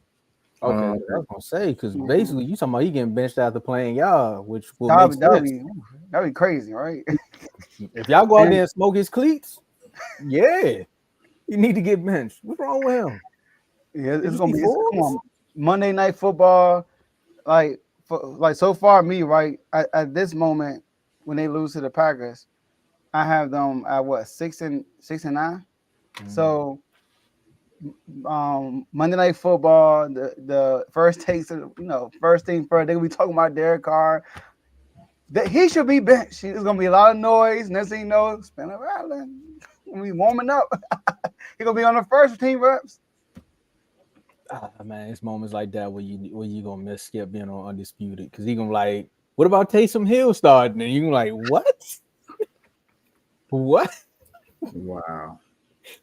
Okay, I was gonna say because basically you talking about he getting benched after playing y'all, which will that'd be crazy, right? If y'all go out there and smoke his cleats, yeah, you need to get benched. What's wrong with him? Yeah, it's gonna be Monday Night Football, like like so far, me right at this moment when they lose to the Packers, I have them at what 6-9. So Monday Night Football, the first takes, first thing first, they're gonna be talking about Derek Carr. That he should be benched. There's gonna be a lot of noise. Next thing you know, spinning around, we warming up. He's gonna be on the first team reps. Man, it's moments like that where you gonna miss Skip being on Undisputed because he gonna like, what about Taysom Hill starting? And you gonna like, what? What? Wow.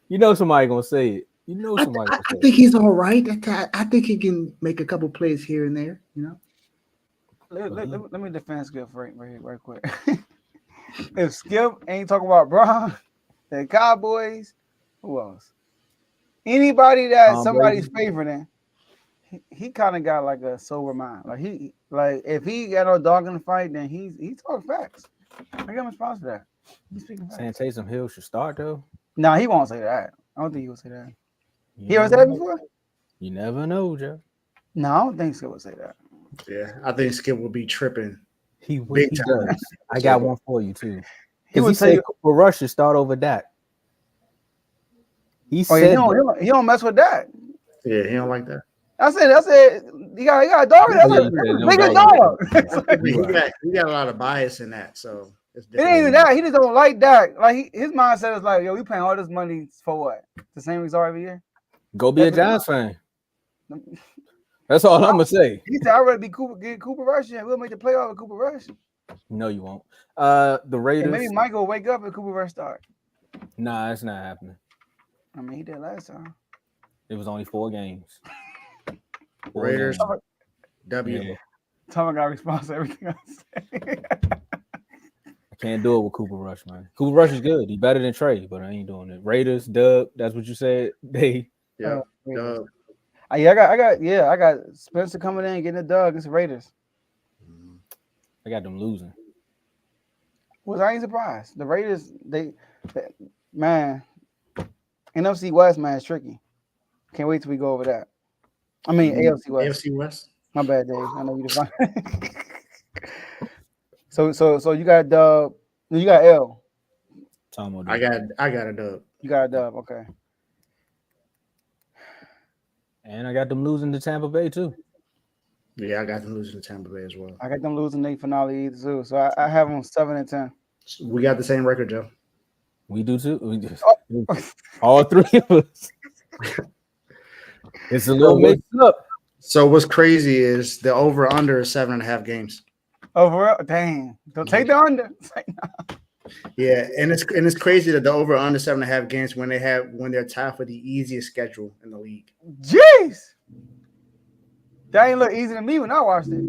You know somebody gonna say it. You know somebody. I think he's all right. I think he can make a couple plays here and there. Let me defend Skip right quick. If Skip ain't talking about Brown, the Cowboys, who else? Anybody that somebody's favoring, he kind of got like a sober mind. Like if he got no dog in the fight, then he talking facts. I got him response for that. He's speaking facts. Saying Taysom Hill should start though. No, he won't say that. I don't think he will say that. He ever said that before? You never know, Joe. No, I don't think Skip would say that. Yeah, I think Skip will be tripping. He Big time. does. I got one for you too. He would He say said Cooper Rush should start over Dak. He Oh, said he don't mess with that. Yeah, he don't like that. I said, he got a dog. That's a bigger dog. He got a lot of bias in that, so it's It ain't even that. He just don't like that. Like his mindset is like, yo, we paying all this money for what? The same result every year. Go be a Giants fan. That's all I'm gonna say. He said, I'd rather be Cooper Rush, and we'll make the playoff with Cooper Rush. No, you won't. The Raiders. And maybe Michael will wake up and Cooper Rush start. Nah, it's not happening. I mean, he did last time. It was only 4 games. Raiders. games. W. Yeah. Tom got response to everything I say. I can't do it with Cooper Rush, man. Cooper Rush is good. He's better than Trey, but I ain't doing it. Raiders, Dub. That's what you said. They. Yeah. Dub. I got Spencer coming in getting a dub against the Raiders. I got them losing. Was I ain't surprised. The Raiders, man, NFC West, man, is tricky. Can't wait till we go over that. I mean, AFC West. AFC West. My bad, Dave. I know you define. So you got dub. You got L. Tomo I Dave. got a dub. You got a dub. Okay. And I got them losing to Tampa Bay too. Yeah, I got them losing to Tampa Bay as well. I got them losing their finale either too. So I have them 7-10. We got the same record, Joe. We do too. We just, all 3 of us. It's a little mixed up. So what's crazy is the over under is 7.5 games. Overall, dang. Don't take the under. Yeah, and it's crazy that the over under 7.5 games when they're tied for the easiest schedule in the league. Jeez. That ain't look easy to me when I watched it.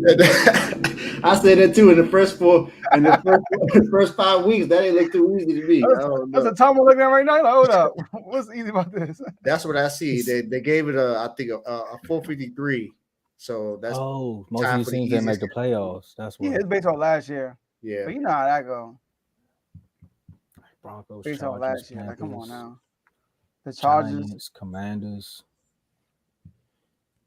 I said that too in the first 5 weeks. That ain't look too easy to me. That's a Tom looking at right now. Like, hold up. What's easy about this? That's what I see. They gave it a 453. So that's most of these teams that make the playoffs. That's what. Yeah, it's based on last year. Yeah. But you know how that go. Broncos, Based on Chargers, last year. Like, come on Panthers, now. The Chargers. Giants, Commanders.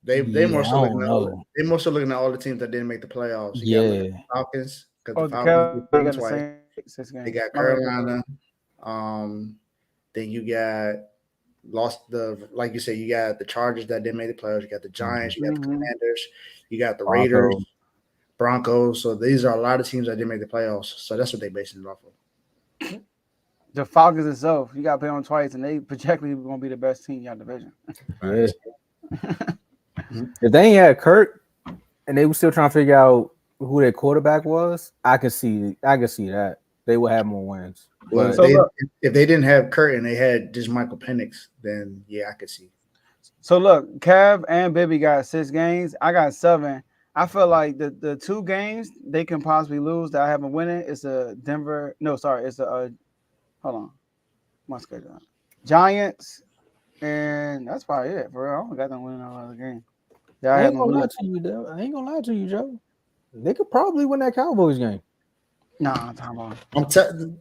They more so I don't know. they more so looking at all the teams that didn't make the playoffs. Yeah. Falcons Oh, because the the Cowboys got Falcons the twice. same 6 games. They got Carolina. Then you got like you said, you got the Chargers that didn't make the playoffs. You got the Giants. You got the Commanders. You got the Raiders, Broncos. So these are a lot of teams that didn't make the playoffs. So that's what they basing it off of. The Falcons itself, you got to play them twice, and they projected going to be the best team in your division. Yeah. If they ain't had Kurt and they were still trying to figure out who their quarterback was, I can see that they would have more wins. But if they didn't have Kurt and they had just Michael Penix, then yeah, I could see. So look, Cav and Bibby got 6 games. I got 7. I feel like the 2 games they can possibly lose that I haven't winning is the Denver. No, sorry, it's the hold on, my schedule. Giants, and that's probably it. For real, I don't got them winning all other game. I ain't gonna lie to you, though. I ain't gonna lie to you, Joe. They could probably win that Cowboys game. Nah, time on.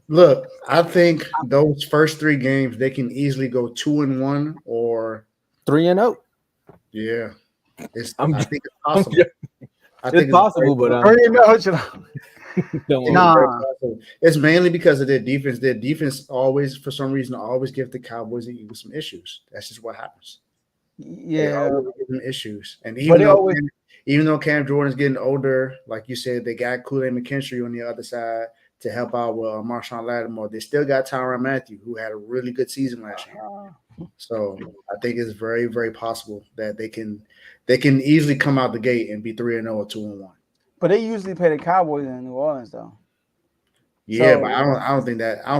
Look, I think those first 3 games they can easily go 2-1 or 3-0. Yeah, I think it's I'm possible. I think It's possible, but You know what you don't worry. Nah, Nah. it's mainly because of their defense. Their defense always, for some reason, always give the Cowboys and Eagles some issues. That's just what happens. They Yeah, always give them issues. And but they always even though Cam Jordan's getting older, like you said, they got Kool-Aid McKinstry on the other side to help out with Marshawn Lattimore. They still got Tyrann Mathieu, who had a really good season last year. So I think it's very, very possible that they can easily come out the gate and be 3-0 or 2-1. But they usually play the Cowboys in New Orleans, though. Yeah, So- but I don't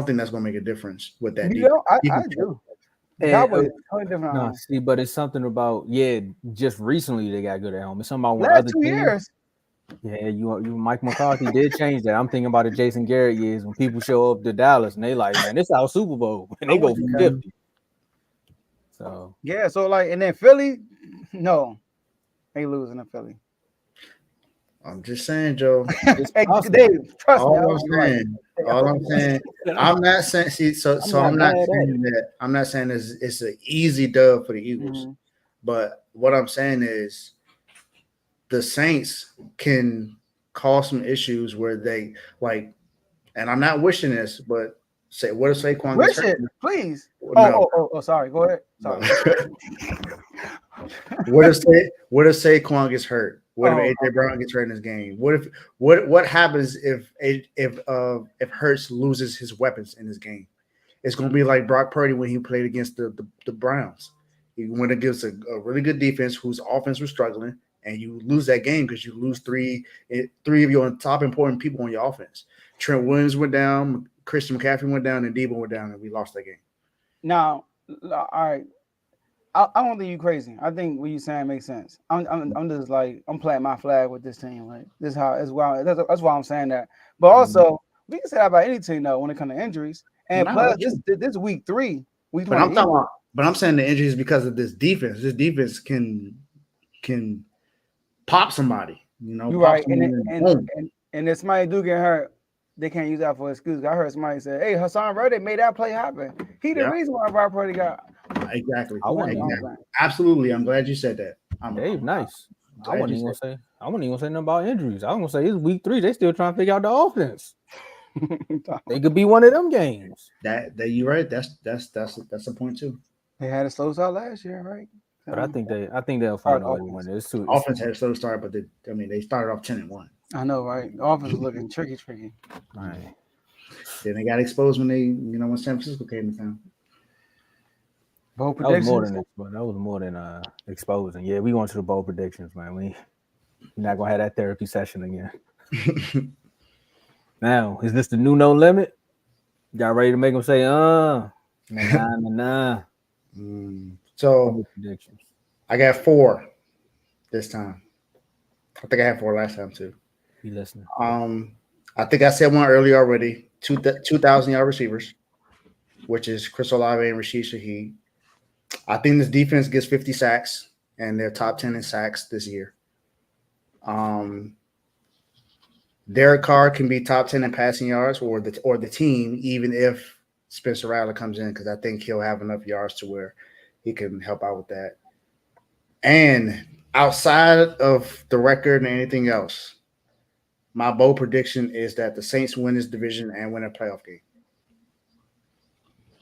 think that's gonna make a difference with that. You defense. know, I do. The And, Cowboys totally different. no, see, but it's something about just recently they got good at home. It's something about when Last other 2 teams. years. Yeah, you Mike McCarthy did change that. I'm thinking about the Jason Garrett years when people show up to Dallas and they like, man, this is our Super Bowl, and they go for 50. So Yeah, so like, and then Philly, no, they losing to Philly. I'm just saying, Joe. Hey, possible. Dave, trust me. All I'm saying, I'm not saying. See, so I'm not saying that. I'm not saying it's an easy dub for the Eagles, but what I'm saying is the Saints can cause some issues where they like, and I'm not wishing this, but say what if Saquon gets Wish hurt? it, please. No. Oh, sorry. Go ahead. Sorry. What if Saquon gets hurt? What if AJ Brown gets hurt in this game? What happens if Hurts loses his weapons in this game? It's going to be like Brock Purdy when he played against the Browns. He went against a really good defense whose offense was struggling, and you lose that game because you lose three of your top important people on your offense. Trent Williams went down, Christian McCaffrey went down, and Debo went down, and we lost that game. Now, all right. I don't think you crazy. I think what you saying makes sense. I'm just like I'm planting my flag with this team. Like this is how that's why I'm saying that. But also we can say that about any team though when it comes to injuries. And plus this week 3, week 20. But I'm talking about. But I'm saying the injuries because of this defense. This defense can pop somebody. You know, you're right. And if somebody do get hurt, they can't use that for excuse. I heard somebody say, "Hey, Hassan Reddick made that play happen. He the reason why Brock Purdy got." Exactly. Exactly. Absolutely. I'm glad you said that. Dave, nice. I wasn't even gonna say nothing about injuries. I was gonna say it's week 3. They still trying to figure out the offense. They could be one of them games. That you're right. That's a point too. They had a slow start last year, right? But I think they'll find a way to win it. Offense had a slow start, but they started off 10-1. I know, right? The offense was looking tricky. Right. Then they got exposed when when San Francisco came to town. Bold That was predictions. more than exposing. Yeah, we going to the bold predictions, man. We're not gonna have that therapy session again. Now, is this the new no limit? Y'all ready to make them say, nah. So I got 4 this time. I think I had 4 last time too. You listening? I think I said one earlier already. 2,000-yard receivers, which is Chris Olave and Rashid Shaheed. I think this defense gets 50 sacks, and they're top 10 in sacks this year. Derek Carr can be top 10 in passing yards, or the team, even if Spencer Rattler comes in, because I think he'll have enough yards to where he can help out with that. And outside of the record and anything else, my bold prediction is that the Saints win this division and win a playoff game.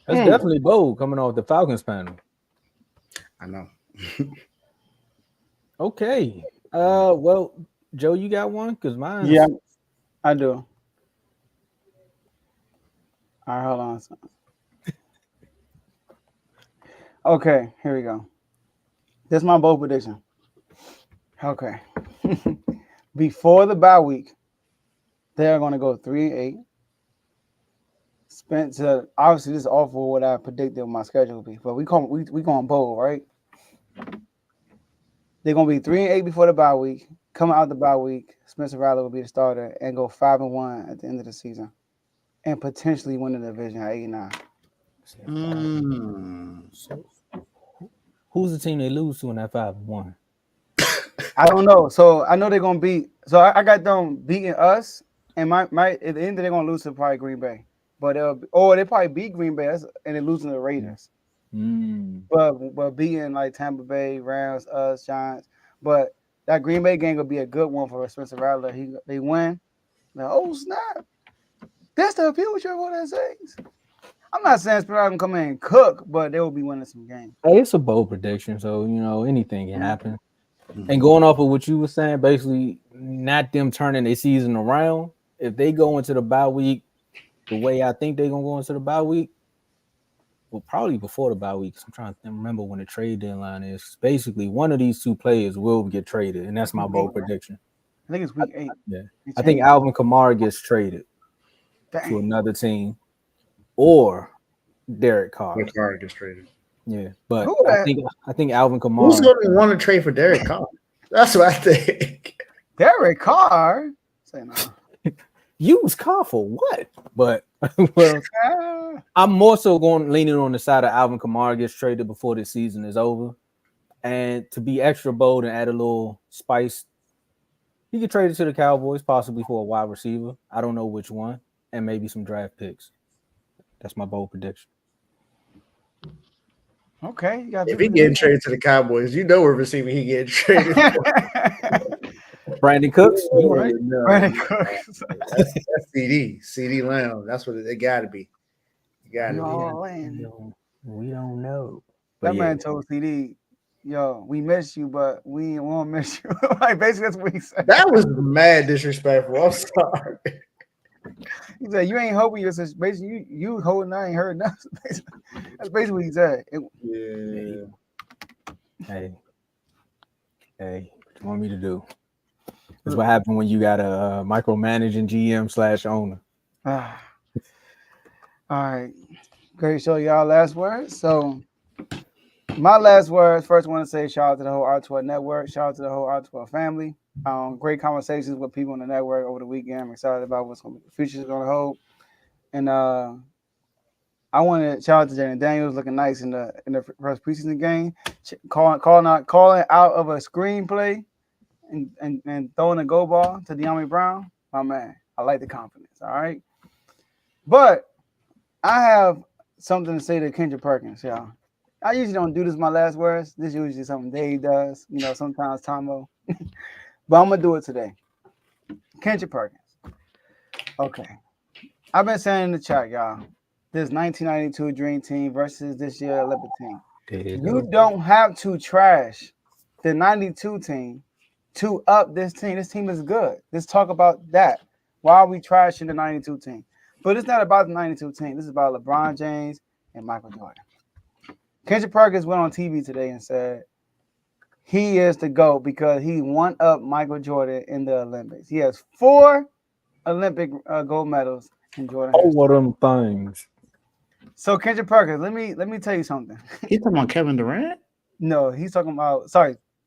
That's definitely bold coming off the Falcons panel. I know. Okay. Well, Joe, you got one? Because mine. Yeah, I do. All right, hold on. Okay, here we go. This is my bold prediction. Okay. Before the bye week, they're going to go 3-8. Spencer, obviously, this is awful what I predicted my schedule will be, but we going bold, right? They're going to be 3-8 before the bye week. Coming out the bye week, Spencer Rattler will be the starter and go 5-1 at the end of the season, and potentially win the division at 8-9. So, who's the team they lose to in that 5-1? I don't know. So I know they're gonna beat. So I got them beating us, and my at the end they're gonna lose to probably Green Bay, but they probably beat Green Bay and they're losing to the Raiders. But beating like Tampa Bay, Rams, us, Giants. But that Green Bay game will be a good one for Spencer Rattler. They win. Like, oh snap! That's the future for the Saints. I'm not saying Spencer Rattler can come in and cook, but they will be winning some games. Hey, it's a bold prediction, so anything can happen. And going off of what you were saying, basically not them turning their season around. If they go into the bye week the way I think they're gonna go into the bye week, well, probably before the bye week. I'm trying to remember when the trade deadline is. Basically, one of these two players will get traded, and that's my bold prediction. I think it's week 8. Yeah, I think Alvin Kamara gets traded to another team, or Derek Carr. Carr gets traded. Yeah, but I think Alvin Kamara. Who's going to want to trade for Derek Carr? That's what I think. Derek Carr. Say no. Use Carr for what? But well, I'm more so leaning on the side of Alvin Kamara gets traded before the season is over, and to be extra bold and add a little spice, he get traded to the Cowboys possibly for a wide receiver. I don't know which one, and maybe some draft picks. That's my bold prediction. Okay, if he getting traded to the Cowboys, you know we're receiving he getting traded. Brandon Cooks. Brandon Cooks. That's CD Lamb. That's what it got to be. You got to be. We don't know. That man told CD, "Yo, we miss you, but we won't miss you." Like basically, that's what he said. That was mad disrespectful. I'm sorry. He said, "You ain't hoping your basically you holding. I ain't heard nothing." That's basically what he said. Yeah. Hey, what you want me to do? That's what happened when you got a micromanaging GM/owner. All right, great show, y'all. Last words. So, my last words. First, I want to say shout out to the whole R12 network. Shout out to the whole R12 family. Great conversations with people on the network over the weekend. I'm excited about what's the future is going to hold. And I want to shout out to Jaden Daniels, looking nice in the first preseason game, calling out of a screenplay and throwing a go ball to De'Ami Brown. My man, I like the confidence. All right, but I have something to say to Kendrick Perkins, y'all. I usually don't do this. My last words. This is usually something Dave does. Sometimes Tomo. But I'm going to do it today. Kendrick Perkins. Okay. I've been saying in the chat, y'all, this 1992 Dream Team versus this year Olympic team. You don't have to trash the 92 team to up this team. This team is good. Let's talk about that. Why are we trashing the 92 team? But it's not about the 92 team. This is about LeBron James and Michael Jordan. Kendrick Perkins went on TV today and said, he is the GOAT because he won up Michael Jordan in the Olympics. He has 4 Olympic gold medals, and Jordan. Oh, what them things! So Kendrick Perkins, let me tell you something. He's talking about Kevin Durant? No, he's talking about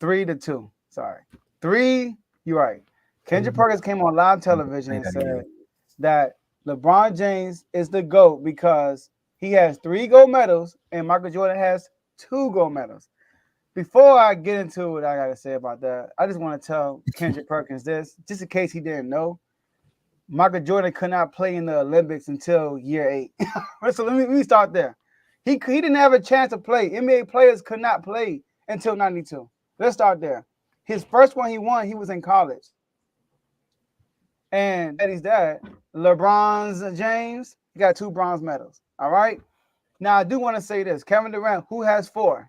3-2. Sorry, 3. You're right. Kendrick Perkins came on live television and said that LeBron James is the GOAT because he has 3 gold medals and Michael Jordan has 2 gold medals. Before I get into what I got to say about that, I just want to tell Kendrick Perkins this, just in case he didn't know. Michael Jordan could not play in the Olympics until year 8. So let me start there. He didn't have a chance to play. NBA players could not play until 92. Let's start there. His first one he won, he was in college. And Eddie's dad, LeBron James, he got 2 bronze medals. All right? Now, I do want to say this. Kevin Durant, who has 4?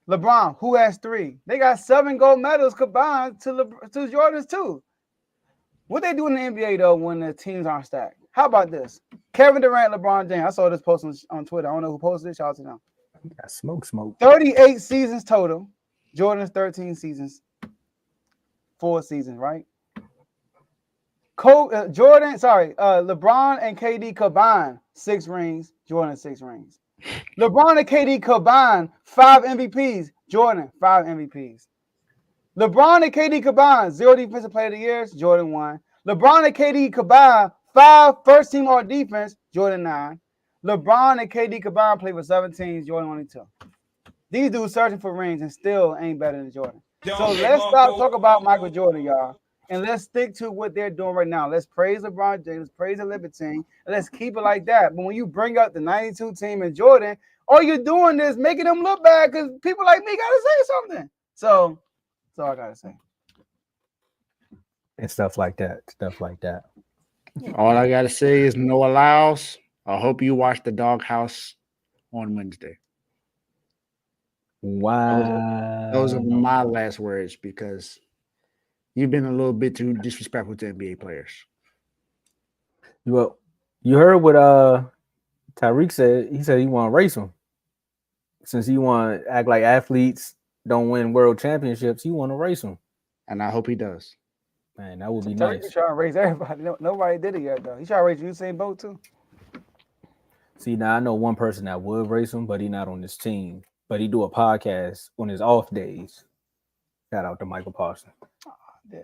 LeBron, who has 3? They got 7 gold medals combined to Jordan's 2. What they do in the NBA, though, when the teams aren't stacked? How about this? Kevin Durant, LeBron James. I saw this post on Twitter. I don't know who posted it. Shout out to them. Got smoke. 38 seasons total. Jordan's 13 seasons. 4 seasons, right? LeBron and KD combined 6 rings. Jordan 6 rings. LeBron and KD combined 5 MVPs. Jordan 5 MVPs. LeBron and KD combined 0 defensive player of the years. Jordan 1. LeBron and KD combined 5 first team all defense. Jordan 9. LeBron and KD combined played with 7 teams. Jordan only 2. These dudes searching for rings and still ain't better than Jordan. So let's stop talking about Michael Jordan, y'all. And let's stick to what they're doing right now. Let's praise LeBron James, let's praise the Olympic team, and let's keep it like that. But when you bring up the 92 team and Jordan, all you're doing is making them look bad because people like me got to say something. So That's all I gotta say. And stuff like that. All I gotta say is Noah Lyles. I hope you watch the Doghouse on Wednesday. Wow. Those are my last words because you've been a little bit too disrespectful to NBA players. Well, you heard what Tyreek said. He said he want to race them. Since he want to act like athletes don't win world championships, he want to race them. And I hope he does. Man, that would be Tyreek nice. trying to raise everybody. Nobody did it yet though. He trying to raise Usain Bolt too. See, now I know one person that would race him, but he not on this team. But he do a podcast on his off days. Shout out to Michael Parsons. Yes.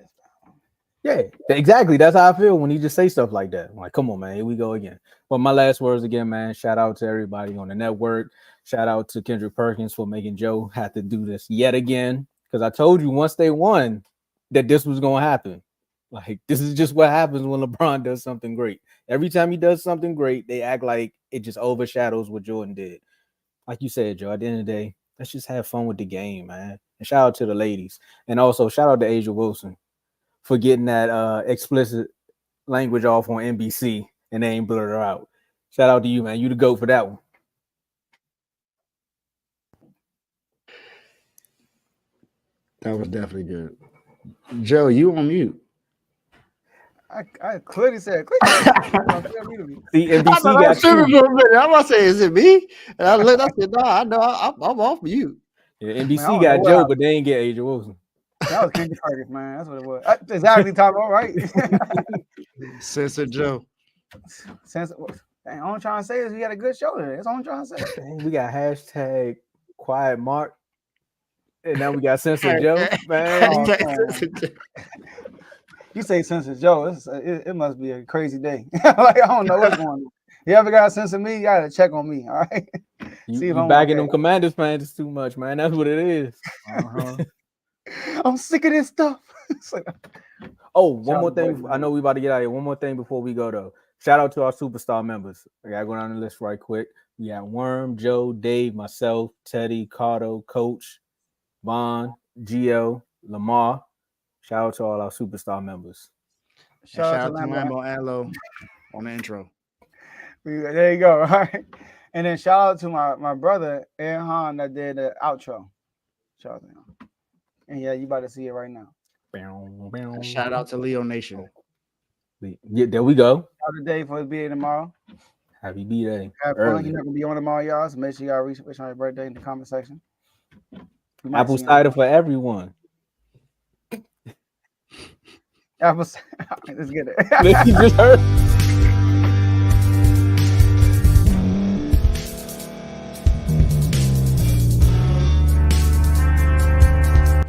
Yeah, exactly. That's how I feel when he just say stuff like that. I'm like, come on, man, here we go again. But my last words again, man. Shout out to everybody on the network. Shout out to Kendrick Perkins for making Joe have to do this yet again. Because I told you once they won that this was going to happen. Like, this is just what happens when LeBron does something great. Every time he does something great, they act like it just overshadows what Jordan did. Like you said, Joe, at the end of the day, let's just have fun with the game, man. And shout out to the ladies. And also, shout out to Asia Wilson for getting that explicit language off on NBC and they ain't blurred her out. Shout out to you, man. You the GOAT for that one. That was definitely good. Joe, you on mute. I clearly said, See, NBC I thought I got was tripping you. for a minute. I'm about to say, is it me? And I looked, I said, no, I know I'm off mute. Yeah, Man, I NBC don't got know Joe, what but they ain't get Asia Wilson. that was Kendrick Perkins, man. That's what it was. Exactly, Tom. All right. Censor Joe. Since dang, all I'm trying to say is we had a good show today. That's all I'm trying to say. Dang, we got hashtag Quiet Mark. And now we got Censor Joe, man. You say Censor Joe, it must be a crazy day. Like, I don't know what's going on. You ever got Censor me? You gotta check on me, all right? You bagging them Commanders fans is too much, man. That's what it is. I'm sick of this stuff. Like, one more thing. I know we about to get out of here. One more thing before we go, though. Shout out to our superstar members. I gotta go down the list right quick. We got Worm, Joe, Dave, myself, Teddy, Cardo, Coach, Vaughn, Gio, Lamar. Shout out to all our superstar members. Shout out to Lambo and Lo on the intro. There you go. All right. And then shout out to my brother, Aaron Hahn, that did the outro. Shout out to him. And yeah, you about to see it right now. And shout out to Leo Nation. Yeah, there we go. Shout out to Dave for his birthday tomorrow. Happy B-Day. Have fun. You're not going to be on tomorrow, y'all. So make sure y'all wish on your birthday in the comment section. Apple cider for everyone. Apple cider. Let's get it. You just heard.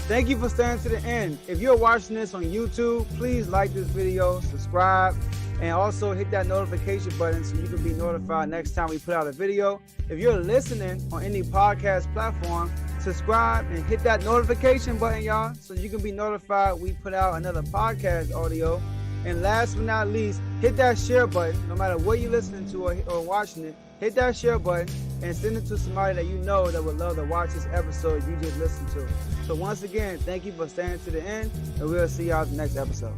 Thank you for staying to the end. If you're watching this on YouTube, please like this video, subscribe, and also hit that notification button so you can be notified next time we put out a video. If you're listening on any podcast platform, subscribe and hit that notification button, y'all, so you can be notified we put out another podcast audio. And last but not least, hit that share button. No matter what you're listening to or watching it, hit that share button and send it to somebody that you know that would love to watch this episode you just listened to. So once again, thank you for staying to the end, and we'll see y'all in the next episode.